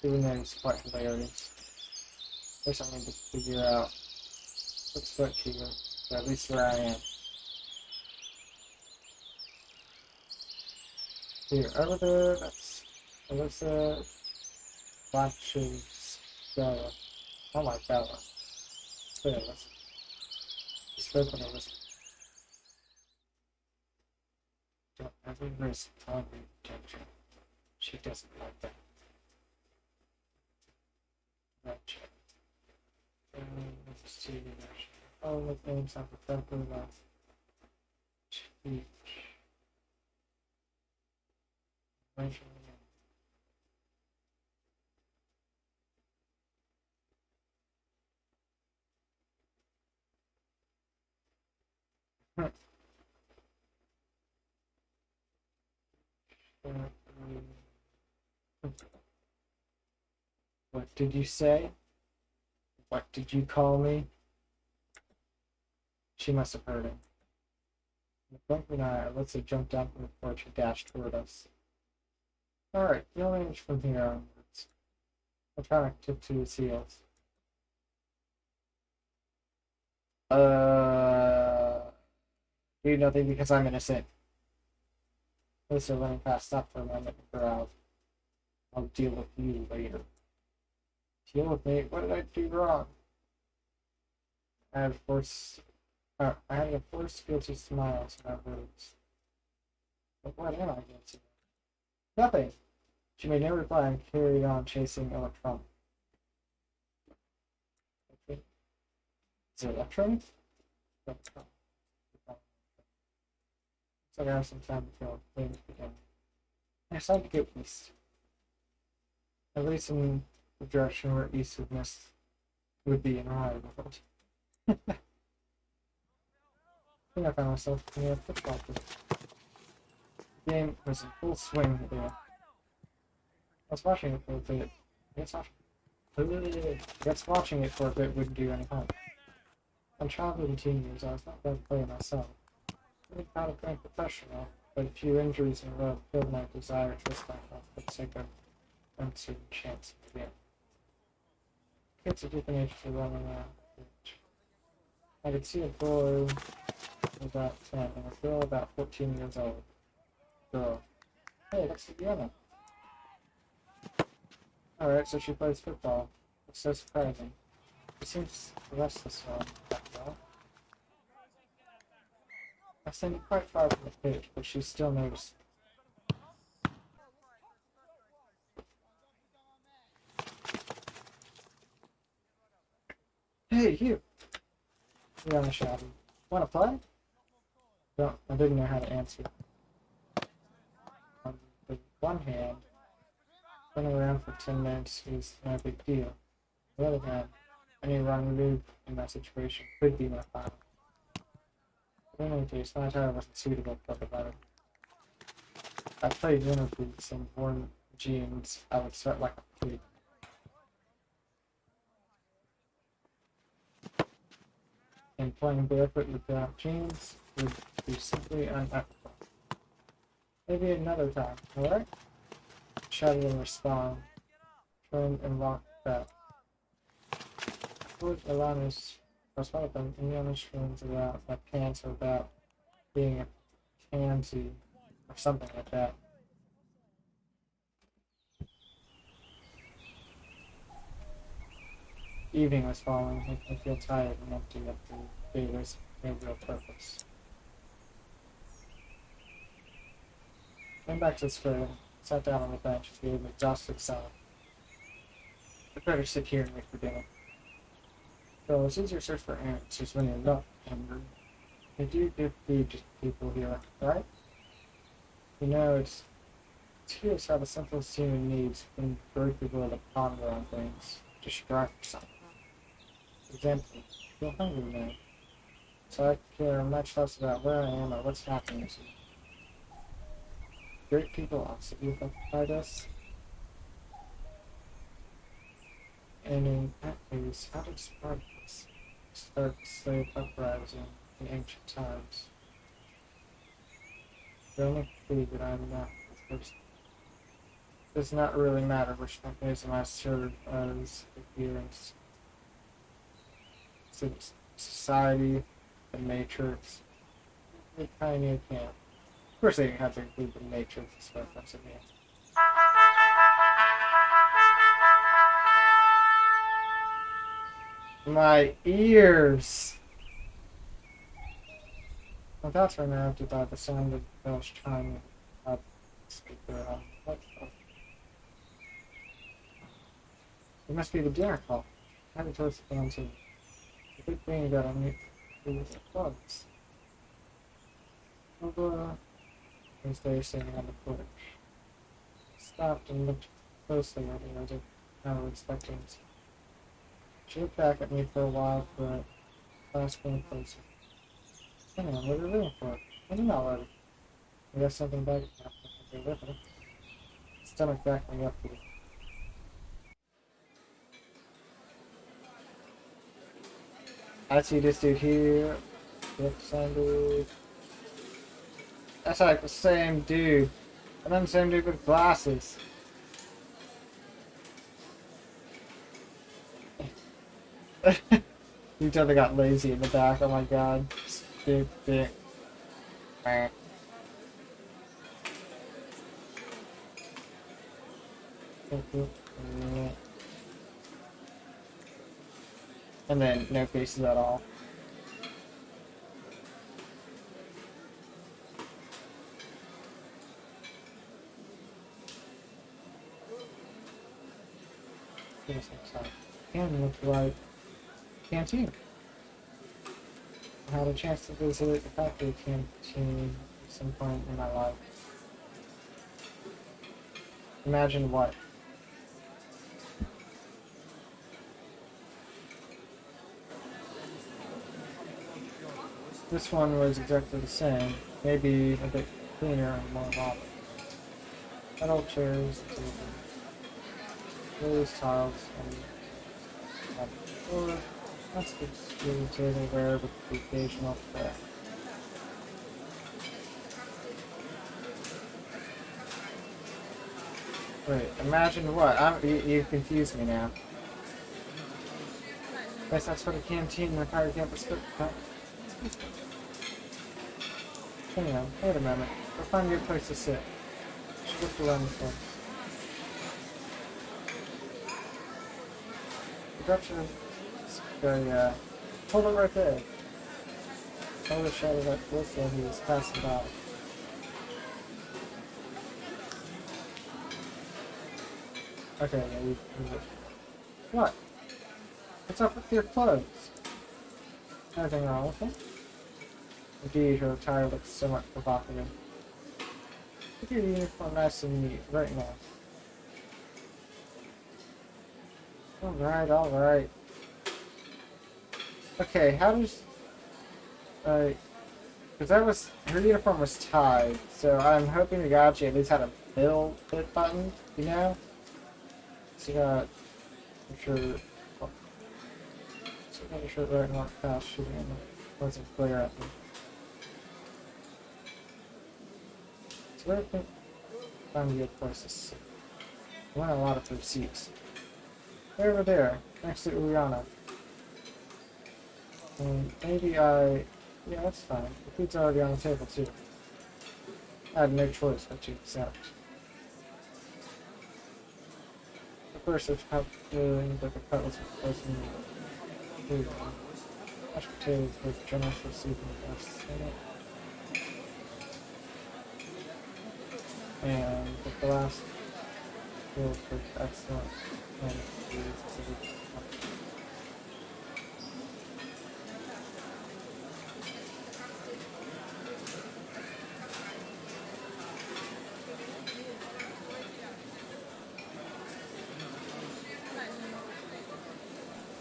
Speaker 1: Even though it's quite hilarious. There's something to figure out. Looks like here, but at least where I am. Here, over there, that's Alyssa Blackshaw's Bella. I like Bella. There, let's spoke on Alyssa. Don't ever risk talking attention. She doesn't like that. Right. Let's see. All the things I'm perfectly about. Teach. Mention again. What did you say? What did you call me? She must have heard him. Bump and I let's have jumped down from the porch and dashed toward us. Alright, you'll range from here onwards. I'll try not to tip to his heels. Do nothing because I'm innocent. Those are running past up for a moment and out. I'll deal with you later. Deal with me? What did I do wrong? I had a forced guilty smile to my words. But what am I guilty? Nothing! She made no reply and carried on chasing Electron. Is it Electron? Electron. Looks like I have some time to kill. Things begin. I decided to get east. At least in the direction where east would be in our world. I think I found myself in a football field. The game was in full swing there. I was watching it for a bit. Watching it for a bit wouldn't do any harm. On childhood and teen years, I was not bad player myself. I really proud of being professional, but a few injuries in a row killed my desire to risk my health for the sake of uncertain chance of the game. Kids of different ages were running around. I could see a boy about 10 and a girl about 14 years old. Girl. Hey, that's Fiona. Alright, so she plays football. It's so surprising. She seems restless after all. I stand quite far from the pitch, but she still noticed. Hey, you! Fiona shouted. Wanna play? No, I didn't know how to answer. On the one hand, running around for 10 minutes is no big deal. On the other hand, any wrong move in that situation could be my final. In any case, my attire wasn't suitable for the weather. I played winter boots and worn jeans. I would sweat like a pig. And playing barefoot without jeans would be simply unethical. Maybe another time, alright? Shouted in response, turned and walked back. Would Alana's was one of them, and Yana screams about my pants are about being a pansy or something like that. Evening was falling, making me feel tired and empty of the day was no real purpose. Came back to the square, sat down on the bench and gave an exhausted sigh. I'd better sit here and wait for dinner. So it's easier to search for answers when you're not hungry. They do give food to people here, right? You know, it's curious how the simplest human needs can break people to ponder on things, to strive for something. For example, I feel hungry now, so I care much less about where I am or what's happening to me. Great people also be affected by this. And in that case, how did Spartacus start the slave uprising in ancient times? The only clue that I'm not the first does not really matter which mechanism I serve as adherence. Society, the Matrix, the Pioneer Camp. Of course they have to include the Matrix as reference in here. My ears! My thoughts were interrupted by the sound of bells chiming up the speaker on the microphone. It must be the dinner call. Headed towards the canteen. The big thing got on me with the bugs. Over was there sitting on the porch. Stopped and looked closely at me as if I was expecting it. She looked back at me for a while, but fast came closer. Come on, what are you looking for? What are you not loading? We got something back. Stomach back me up here. I see this dude here. Yep, same dude. That's like the same dude. And then the same dude with glasses. You totally got lazy in the back. Oh my god. Stupid. And then no faces at all. And look like canteen. I had a chance to visit the factory canteen at some point in my life. Imagine what? This one was exactly the same, maybe a bit cleaner and more modern. Metal chairs, those tiles, and floor. That's the table there with the occasional crack. Wait, imagine what? You confused me now. Guess that's what a canteen in the entire campus. Hang on, wait a minute. We'll find a good place to sit. Should look around the place. Production is hold it right there. Hold the shadow that whistle he was passing by. Okay, yeah, you what? What's up with your clothes? Anything wrong with them? Indeed, your attire looks somewhat provocative. Look at your uniform nice and neat right now. Alright. Okay, how does... because her uniform was tied, so I'm hoping the God she at least had a middle fit button, you know? So you got... I'm sure... Well, so I got a shirt right not past shooting and it wasn't clear at me. So where can I find a good place to sit? I want a lot of their seats. They're over there, next to Uriana. And maybe yeah, that's fine. The food's already on the table, too. I had no choice but to accept. Of course, I've had like a cut was frozen food. Mashed potatoes with generously seasoned with in it. And the last was with excellent and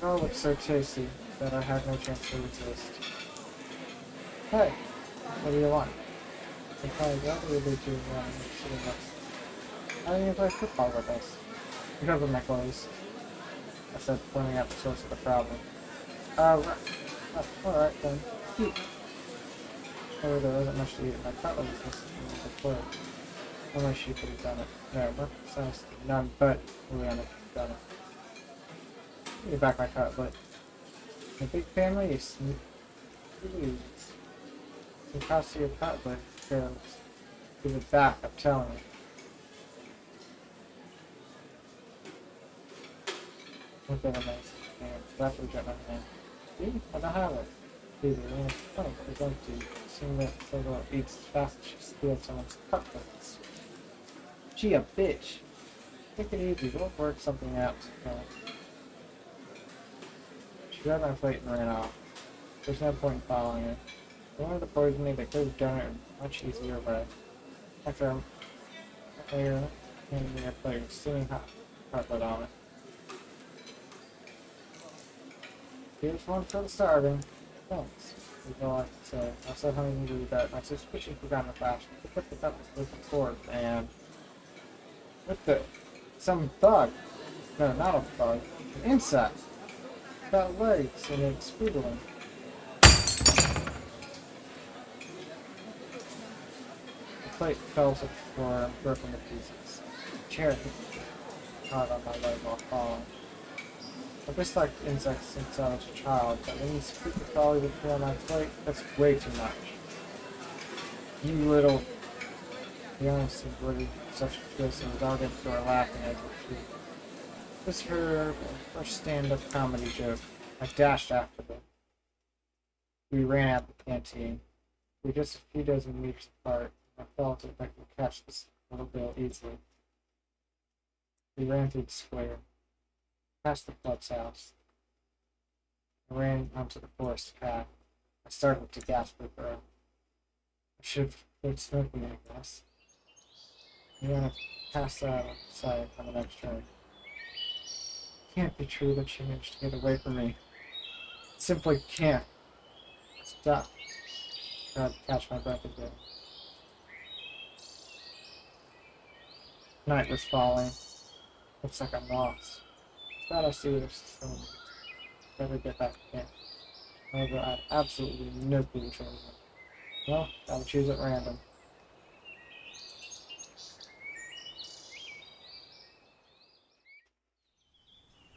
Speaker 1: oh, it looks so tasty that I had no chance to resist. Hey, what do you want? I probably got really do shooting us. How do you play football with us? Because of my clothes. I said, pointing out the source of the problem. Alright then. Eat. Oh, there wasn't much to eat. My cutlet was missing from the floor. Only she could have done it. No, not precisely. None but Rihanna could have done it. Give me back my cutlet. In a big family, you sneak. Please. Some cost to your cutlet. Girls. Give it back, I'm telling you. Look at a nice man. That's what my hand. See? I don't have it. Either in a stomach is empty. Seeing that the girl eats as fast as she steals someone's cutlets. Gee, a bitch. Take it easy, we'll work something out. She grabbed my plate and ran off. There's no point in following her. If they wanted to poison me, they could have done it in a much easier way. After later, handed me a plate with steaming hot cutlet on it. Here's one for the starving. Thanks. is all I can say. I said something to that my suspicion forgot in a flash. I picked up with the sword and with the some thug. No, not a bug. An insect. Got legs and it's squiggling. The plate fell to the floor and broke into pieces. The chair hit hard on my leg while falling. I disliked insects since I was a child, but when you squeak the collie would feel on my plate, that's way too much. You little... The honest avoided such a twist and was all getting to her laughing as it tree. This was her first stand-up comedy joke. I dashed after them. We ran out the canteen. We were just a few dozen meters apart. I felt that I could catch this little girl easily. We ran through the square, past the club's house. I ran onto the forest path. I started to gasp for breath. I should have quit smoking, I guess. We ran past out of sight on the next turn. It can't be true that she managed to get away from me. It simply can't. Stop. Tried to catch my breath again. Night was falling. Looks like I'm lost. Glad I see this soon. Never get back again. However, I had absolutely no clue which one was it. Well, gotta choose at random.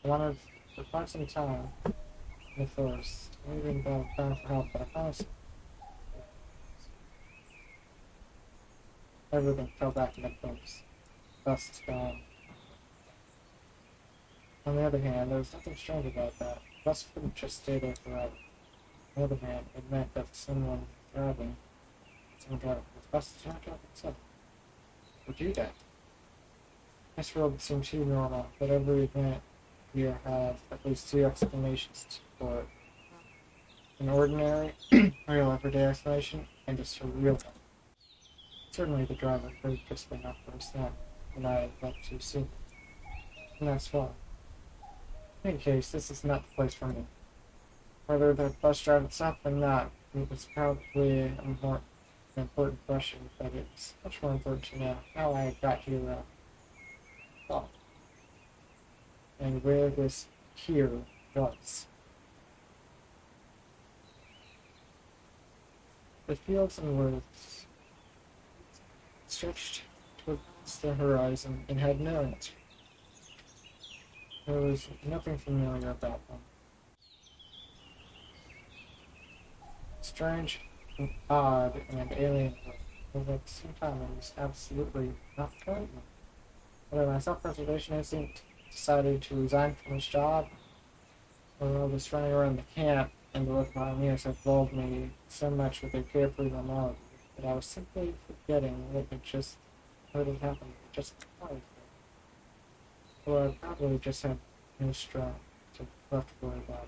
Speaker 1: I wanted for quite some time in the forest. I even got found for help, but I promised everything fell back into place. Dust is gone. On the other hand, there was nothing strange about that. Dust couldn't just stay there forever. On the other hand, it meant that someone driving with bus is not driving itself. Would do that. This world seemed too normal, but every event here had at least two explanations for it. An ordinary, real everyday explanation, and a surreal one. Certainly the driver heard just enough for a snap, and I had left too soon. And that's why. In any case, this is not the place for me. Whether the bus drives itself or not, it was probably a more important question, but it's much more important to know how I got here thought, and where this here was. The fields and woods stretched towards the horizon and had no answer. There was nothing familiar about them. Strange and odd and alien, but at the same time it was absolutely not frightening. Whether my self-preservation instinct decided to resign from his job, or I was running around the camp and the look behind me had lulled me so much with their carefree normality that I was simply forgetting what had just what had happened just before. Or I probably just had no strength to left to worry about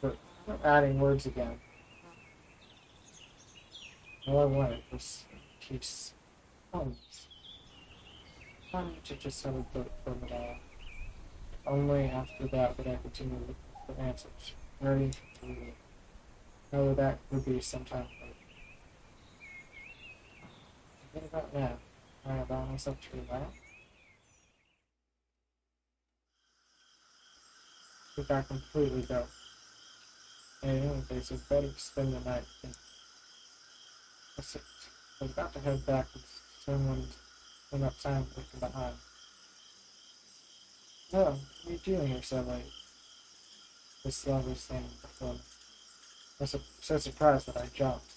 Speaker 1: it. But adding words again. All I wanted was peace. Homes. I wanted to just have a book from it all. Only after that would I continue looking for answers, learning to read. However, that would be sometime later. What about now? I allow myself to relax. It got completely dark. And in any case, it's better to spend the night than I was about to head back with someone came up silently from behind. Oh, what are you doing here so late? This lover thing before me. I was so surprised that I jumped.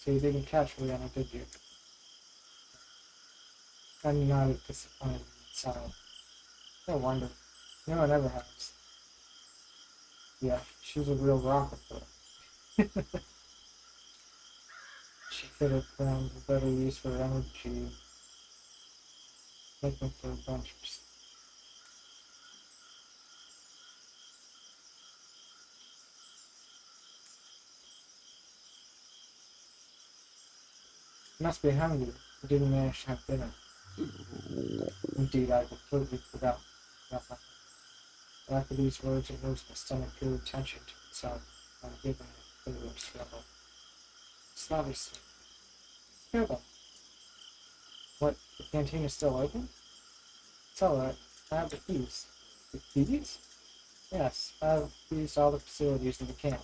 Speaker 1: So you didn't catch Rihanna, did you? I nodded disappointed and silent. No wonder. No one ever has. Yeah, she's a real rocket though. She could have found a better use for her energy, looking for adventures. You must be hungry. You didn't manage to have dinner. Indeed, I completely forgot about my. But after these words, it moves my stomach drew attention to so I'm giving it a food struggle. It's obviously here though. What, the canteen is still open? It's alright. I have the keys. The keys? Yes, I have keys to all the facilities of the camp.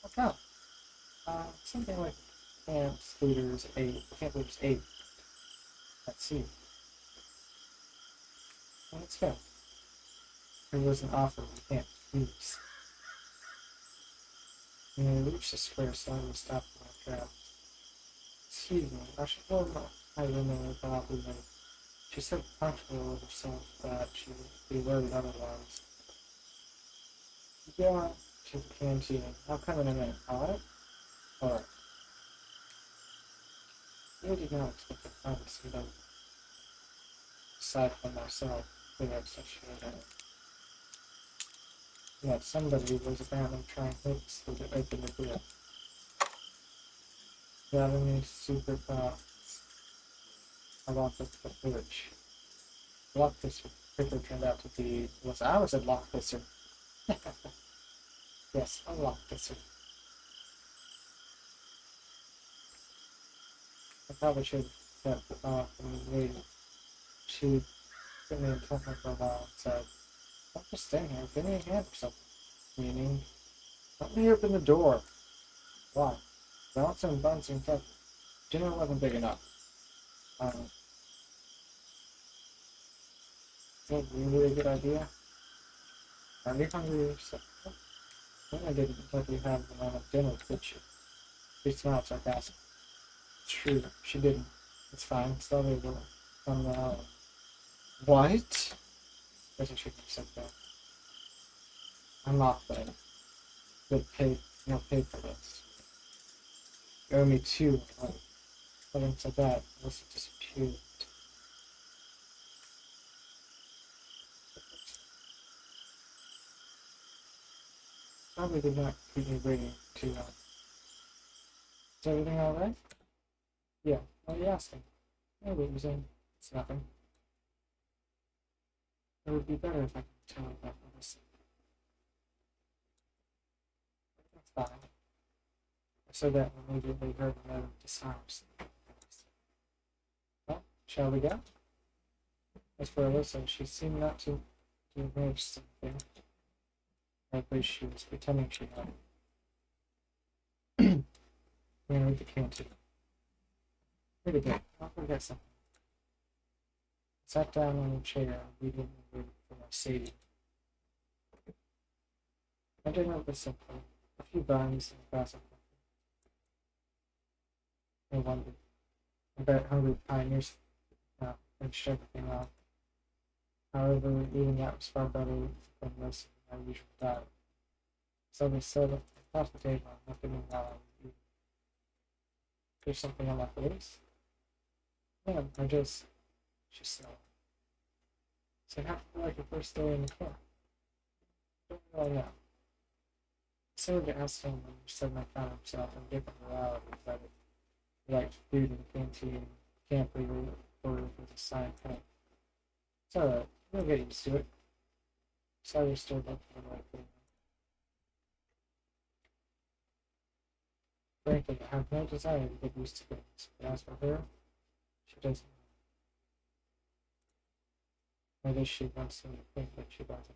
Speaker 1: What kind? Something like camp leaders 8. Camp leaders 8. Let's see. Let's go. There was an offer we can't refuse. When we reached the square, someone stopped my trap. Excuse me, I should go my roommate about leaving. She said comfortable with herself that she would be worried otherwise. Go on to the canteen. I'll come in a minute, alright? Alright. You did not expect to find somebody aside from myself who had such a yet somebody was apparently trying hopelessly to open the door. Grabbing me super fast. I walked up to the porch. Lockpisser quicker turned out to be I was a lockpisser. Yes, a lockpisser. I probably should have kept off and waited. She put me in front of her for a while and said, "I'm just staying here, give me a hand or something." Meaning, let me open the door. Why? I want some buns and ketchup. Dinner wasn't big enough. Is that really a good idea? Are you hungry? I didn't let you have them on a dinner, did she? She smiled sarcastic. It's true, she didn't. It's fine, slowly will come out. What? Doesn't she accept that? I'm not playing. Good pay, no pay for this. You owe me two. Having said that, Melissa disappeared. Probably did not keep me waiting too long. Is everything alright? Yeah, why are you asking? No reason. It's nothing. It would be better if I could tell about Melissa. That's fine. I said that when immediately heard the note of disarms. Well, shall we go? As for Alyssa, she seemed not to notice something. At least she was pretending she had. We entered the canteen. Wait a bit, I'll forget something. I sat down on a chair, reading the word for my Sadie. My dinner was simple. A few buns and a glass of coffee. No wonder. I bet hungry pioneers finished everything off. However, even that was far better than most of my usual diet. So they said across the table, nothing in while I was eating. There's something on my face? Yeah, she said. So how did you like your first day in the camp? Don't really know. I started to ask him when he suddenly found himself in different morality, but he liked food in the canteen, camp leader, or with a signed pen. It's alright, you'll get used to it. Sawyer stood up for the right thing. Frankly, I have no desire to get used to things, but as for her, she doesn't. Maybe she wants me to think that she doesn't.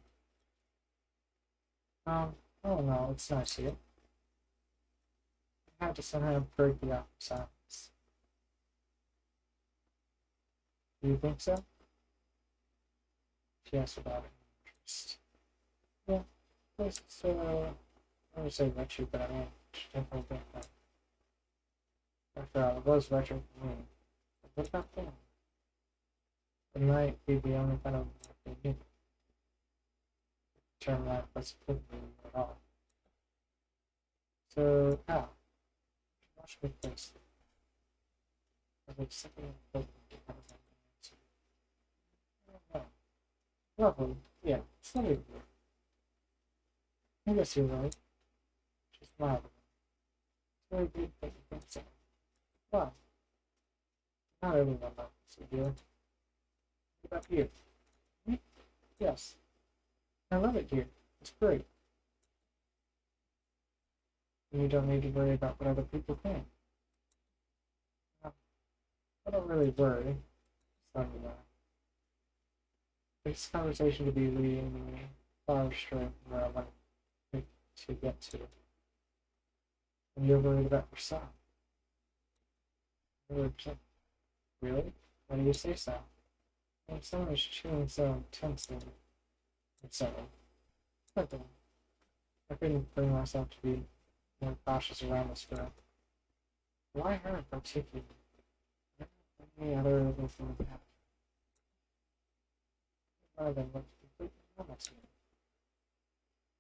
Speaker 1: Oh no, it's nice here. I had to somehow break the awkward silence. Do you think so? She asked without interest. Yeah, it's, I would say retro, but I mean, definitely think that. After all, it was retro for me. But what about them? It might be the only kind of work they knew. Term life was applicable at all. So, how? Watch me closely. I think something important to have an answer. I don't know. Lovely. Yeah, it's not even good. I guess you're right. She smiled. It's very good that you think so. Well, not everyone likes it here. What about you? Me? Yes. I love it here. It's great. And you don't need to worry about what other people think. I don't really worry. So, this conversation to be leading me far astray from where I want to get to. And you're worried about yourself. 100%. Really? Why do you say so? When someone is chewing so intensely, etc. But then, I couldn't bring myself to be more cautious around this girl. Why her in particular? Any other things would happen. Rather than what's completely normal to me.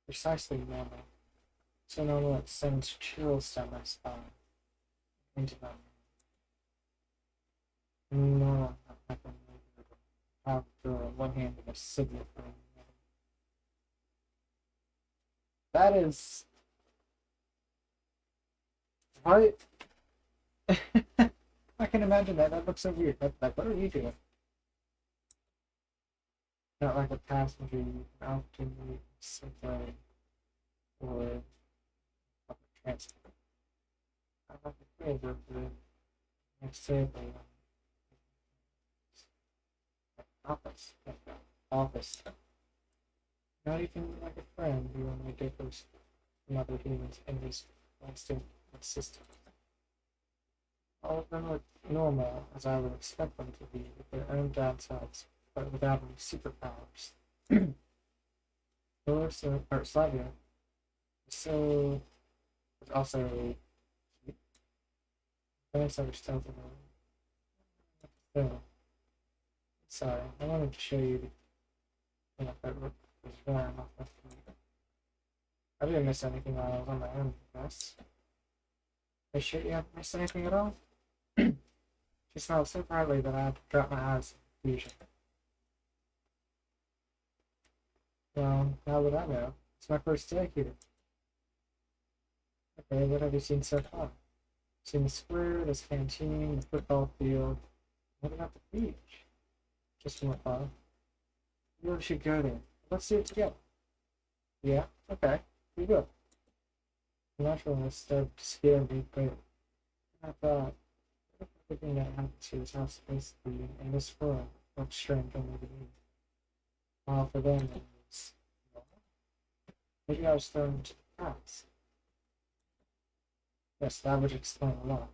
Speaker 1: Precisely normal. So normal it sends chills down my spine. Into my mind. No, I'm not having have through one hand and a cigarette for another. That is what I can imagine that. That looks so weird. Like what are you doing? Not like a passenger you often meet subway or public transport. I like a favor of the next table office. Like office. Not even like a friend who only differs from other humans in this constant system. All of them look normal, as I would expect them to be, with their own downsides, but without any superpowers. Melissa, or Slavia, so was also very understanding. So, sorry, I wanted to show you the that was warm off my phone. I didn't miss anything while I was on my own, yes. Are you sure you haven't missed anything at all? She smiled so brightly that I had to drop my eyes in confusion. Well, how would I know? It's my first day here. Okay, what have you seen so far? Seen the square, this canteen, the football field. What about the beach? Just from afar. You really should go there. Let's do it together. Yeah, okay, we will. The naturalness started to scare me, but I thought, what if everything that happened to his house basically in this world looks strange only to me? While for them it was normal. Maybe I was thrown into the crowds. Yes, that would explain a lot.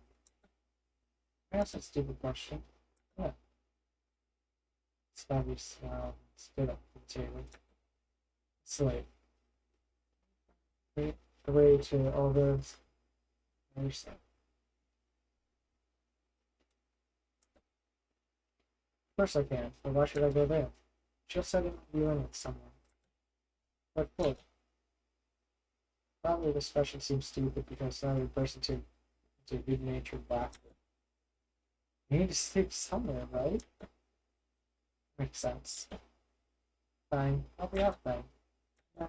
Speaker 1: That's a stupid question. Yeah. Stabby smiled and stood up from the table. It's late. Wait, the way to all those. I understand. Of course I can, but why should I go there? Just said it would be in with someone. What for? Probably this question seems stupid because now you burst into good natured laughter. You need to sleep somewhere, right? Makes sense. Fine, I'll be out then. Yeah.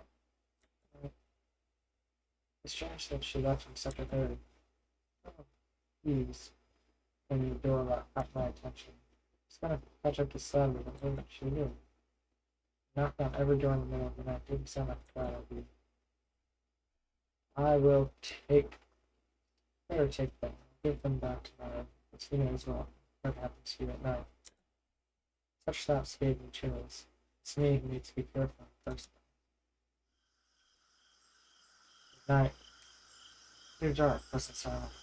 Speaker 1: It's strange that she left in such a hurry. Oh, please. When the door lock caught my attention. It's gonna catch up to Sally the moment she knew. Knocked on every door in the middle of the night. Didn't sound like a quiet idea. I will better take them. Give them back to my room. But who knows what happens to you at night. Such thoughts gave me chills. It's me who needs to be careful first. Good night. You're dark, wasn't silent.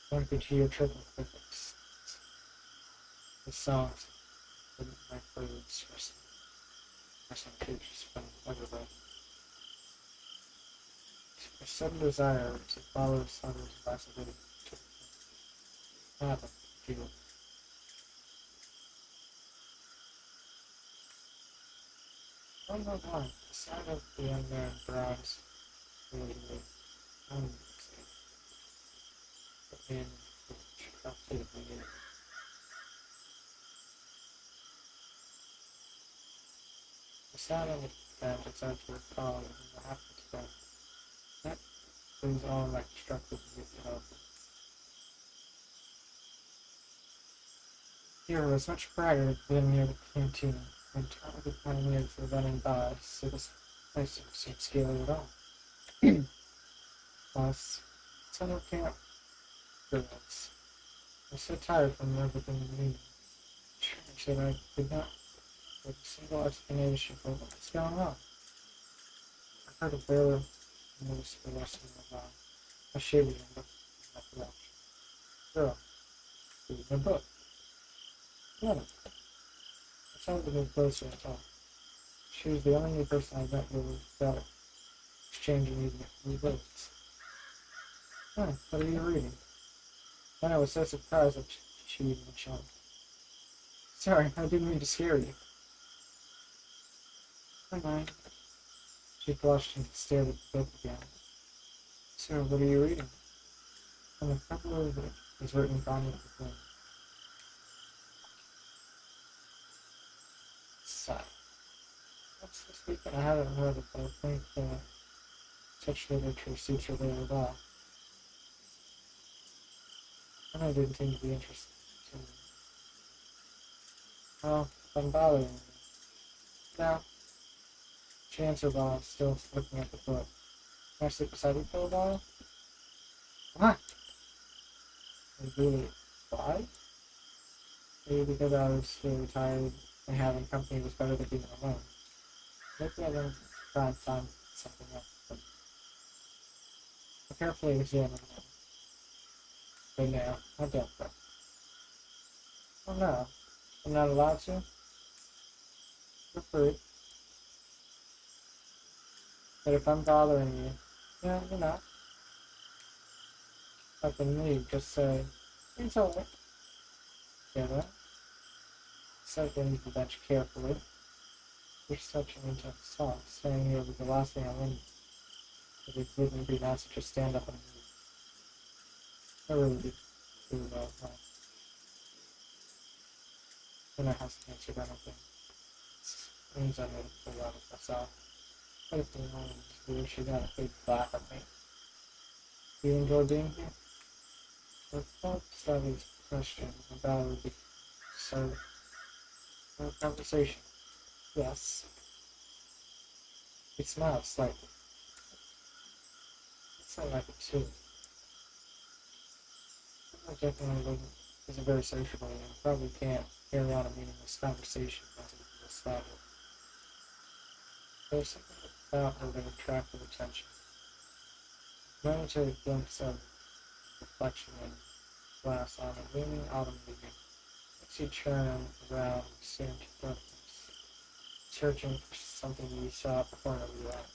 Speaker 1: Don't be to your triple physics. The songs with my words resting pages from everywhere. A sudden desire to follow Summer's possibility to happen to you. I don't know why. The sight of the unmarried brides really made put me in the state of the year. The sound of the band started to recall what happened to them. That was all like struck with me help. Here was much brighter than near the canteen, and the pioneers were running by, so this place seemed scary at all. Plus, summer camp girls. I'm so tired from everything reading. Said I could not give a single explanation for what's going on. I heard a barely notice the rest of my life. I shivered and looked at the direction. Girl, reading a book. What? I started to move closer and talk. She was the only new person I met without exchanging even words. Huh, what are you reading? Then I was so surprised that she even shouted. Sorry, I didn't mean to scare you. Never mind. She blushed and stared at the book again. So, what are you reading? On the cover of it was written Gone with the Wind. Sigh. What's this weekend? I haven't heard it, but I think such literature suits her very well. And I didn't seem to be interested. So, well, if I'm bothering you. No. She answered while still looking at the book. Can I sit beside you for a while? What? Really? Why? Maybe because I was really tired and having company was better than being alone. Maybe I'm going to try and find something else. But I carefully examined them. But now, I don't know. Oh no. I'm not allowed to? You're free. But if I'm bothering you, yeah, you're not. Like in me, just say, it's alright. Yeah, that. Set into the bench carefully. You're such an intense talk. Staying here was the last thing I wanted. It wouldn't be nice to just stand up and move. I really did do that. Then I have to answer anything. It means I made a fool out of myself. But if the moment is weird, she got a big laugh at me. Do you enjoy being here? I thought Sally's question about would be so a conversation. Yes. He smiled slightly. It sounded like it too. I definitely isn't very sociable and probably can't carry on a meaningless conversation as it was started. There was something about her that attracted attention. A momentary glimpse of reflection in glass on a looming autumn evening makes you turn around soon to darkness, searching for something you saw before in a real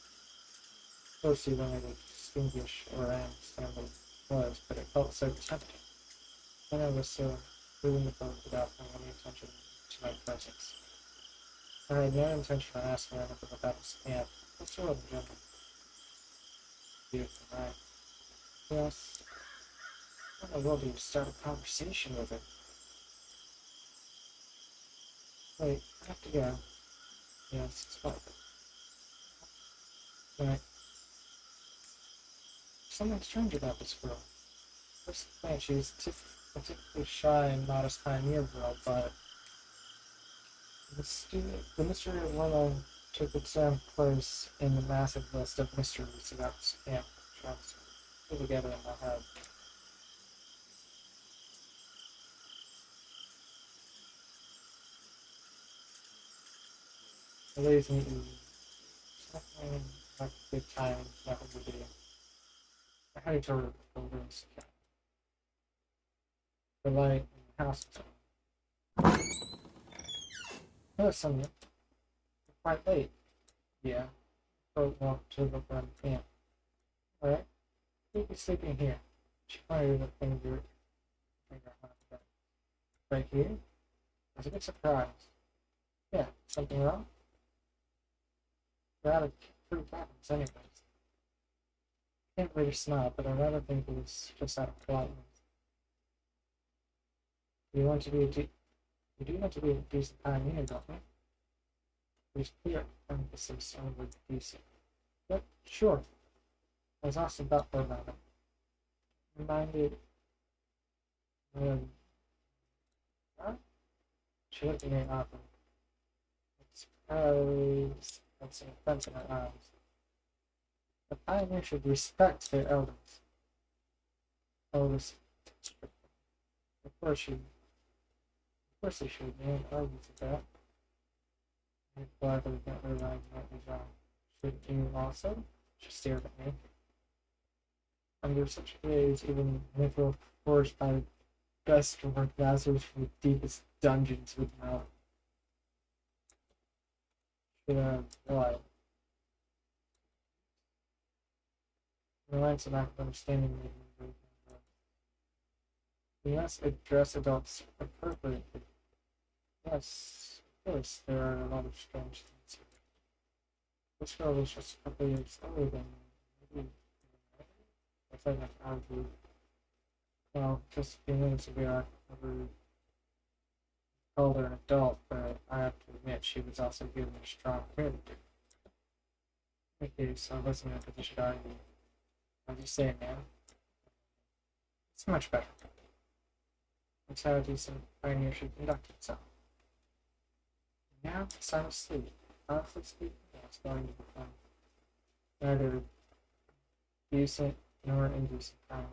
Speaker 1: closely wanted to distinguish or understand what it was, but it felt so tempting. Then I was so moving the boat without paying any attention to my presence. I had no intention of asking her anything about his camp. What's your in general? Beautiful night. Yes. How in the world do you start a conversation with her? Wait, I have to go. Yes, it's fine. Right. Something strange about this girl. First glance, she's a typically shy and modest pioneer girl, but the mystery of Willow took its own place in the massive list of mysteries about this camp. Trying to put together in my head. The ladies meet you. Something like a good time that would be. I had to read the rooms. The light in the house. Hello, Sonia. You're quite late. Yeah. Boat walked to the front camp. Alright. You'll be sleeping here. She pointed a finger on the bed. Right here? I was a bit surprised. Yeah, something wrong? We're out of fruit happens anyways. I can't really smile, but I rather think it was just out of politeness. You want to be you do want to be a decent pioneer, don't you? There's clear emphasis on the decent. But sure. I was asked about for a moment. Reminded of huh? She looked at me awkwardly. It's probably that's an offense in her eyes. The pioneer should respect their elders. Elders. Of course you. Of course they should. Man, argues with that. I'm glad that we don't realize what was wrong. Should you also? She stared at me. Under such gaze, even Mithril forged by gust from her glassers from the deepest dungeons would melt. Should have realized. Reliance on lack of understanding made me breathe my breath. We must address adults appropriately. Yes, of course, there are a lot of strange things here. This girl was just a couple years older than me. I thought I argued. Well, just being minutes ago, I never called her an adult, but I have to admit she was also given a strong character. Okay, so I wasn't in a position to argue. As you say, man. It's much better. That's how a decent pioneer should conduct itself. Now it's time to sleep. Honestly speaking, it's going to become neither decent nor indecent pioneer.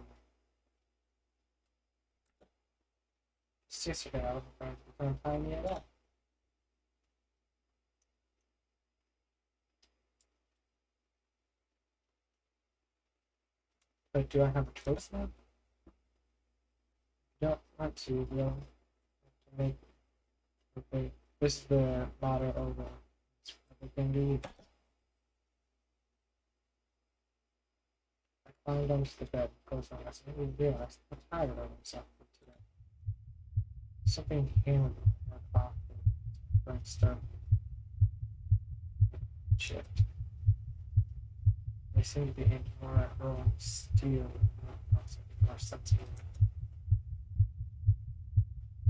Speaker 1: Just yesterday I was going to become a pioneer at all. But do I have a choice now? I don't want to, though. I have to make it. Okay. This is the motto of everything to you. I climbed onto the bed and closed my eyes and really realized how tired of myself for today. Something hammered my cough and brain started shift. They seem to be aimed more at rolling steel than more sensitive.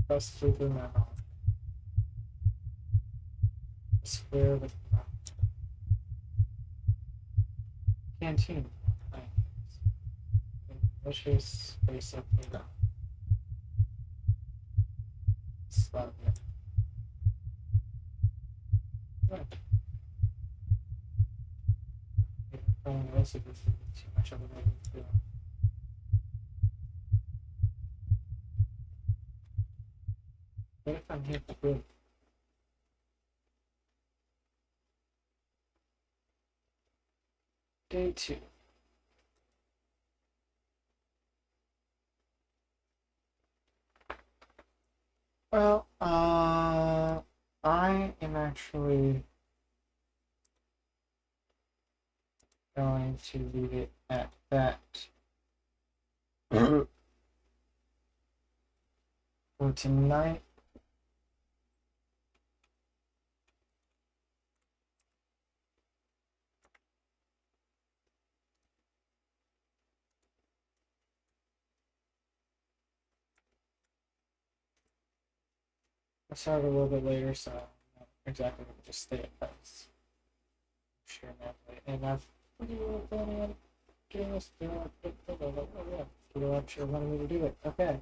Speaker 1: Pressed through the mouth. Square with the canteen. Delicious space up the slug. Right. Probably also this is too much of a negative feeling. What if I'm here for good? Day 2. Well, I am actually going to leave it at that for tonight. I started a little bit later, so I'm not exactly going to just stay at Pets. Sure, naturally. And I've pretty well planning on doing this. Oh, yeah. People actually wanted me to do it. Okay.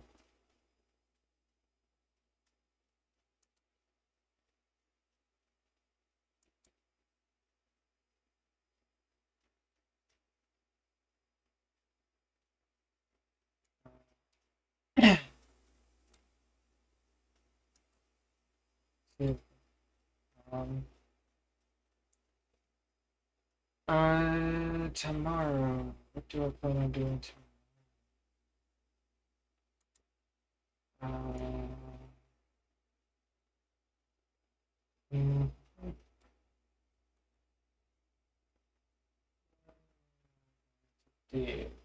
Speaker 1: So, um, tomorrow. What do I plan on doing tomorrow? Mm,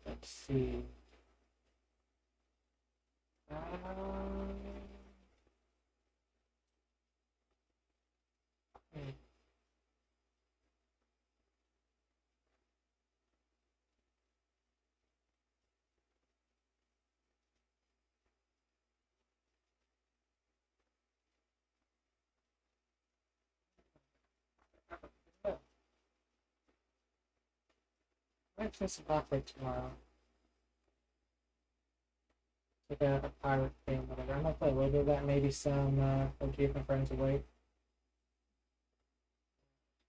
Speaker 1: let's see. Hmm. Yeah, I might play some Blacklight tomorrow. Like a pirate game, whatever. I might play a little bit of that, maybe some OG if my friends awake.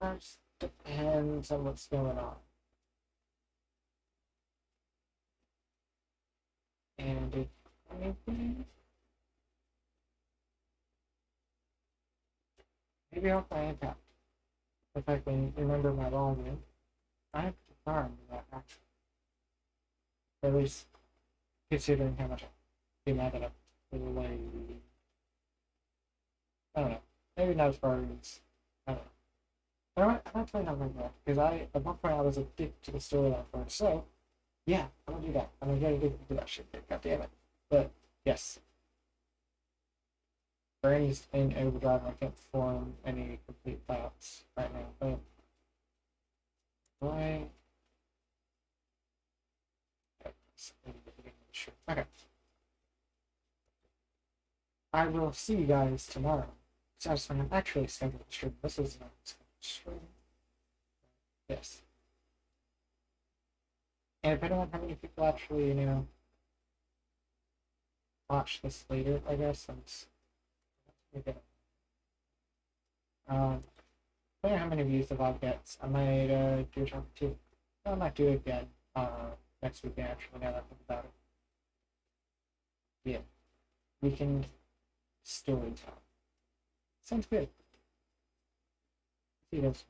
Speaker 1: It just depends on what's going on. And if anything, maybe I'll play Impact. If I can remember my login. I have to farm that actually. At least considering how much I came out of it. Like, I don't know. Maybe not as far as I don't know. But I might play something like that because at one point I was addicted to the storyline first. So yeah, I'm gonna do that. I'm gonna get addicted to that shit. God damn it. But yes, Bernie's in overdrive. I can't form any complete thoughts right now. But why? Okay. I will see you guys tomorrow. So I just want to actually schedule the stream. This is not scheduled stream. Yes. And depending on how many people actually, watch this later, I guess. Um, depending on how many views the vlog gets, I might do a chapter 2. No, I might do it again next weekend, actually, now that I think about it. Yeah. Weekend story time. Sounds good. See you guys.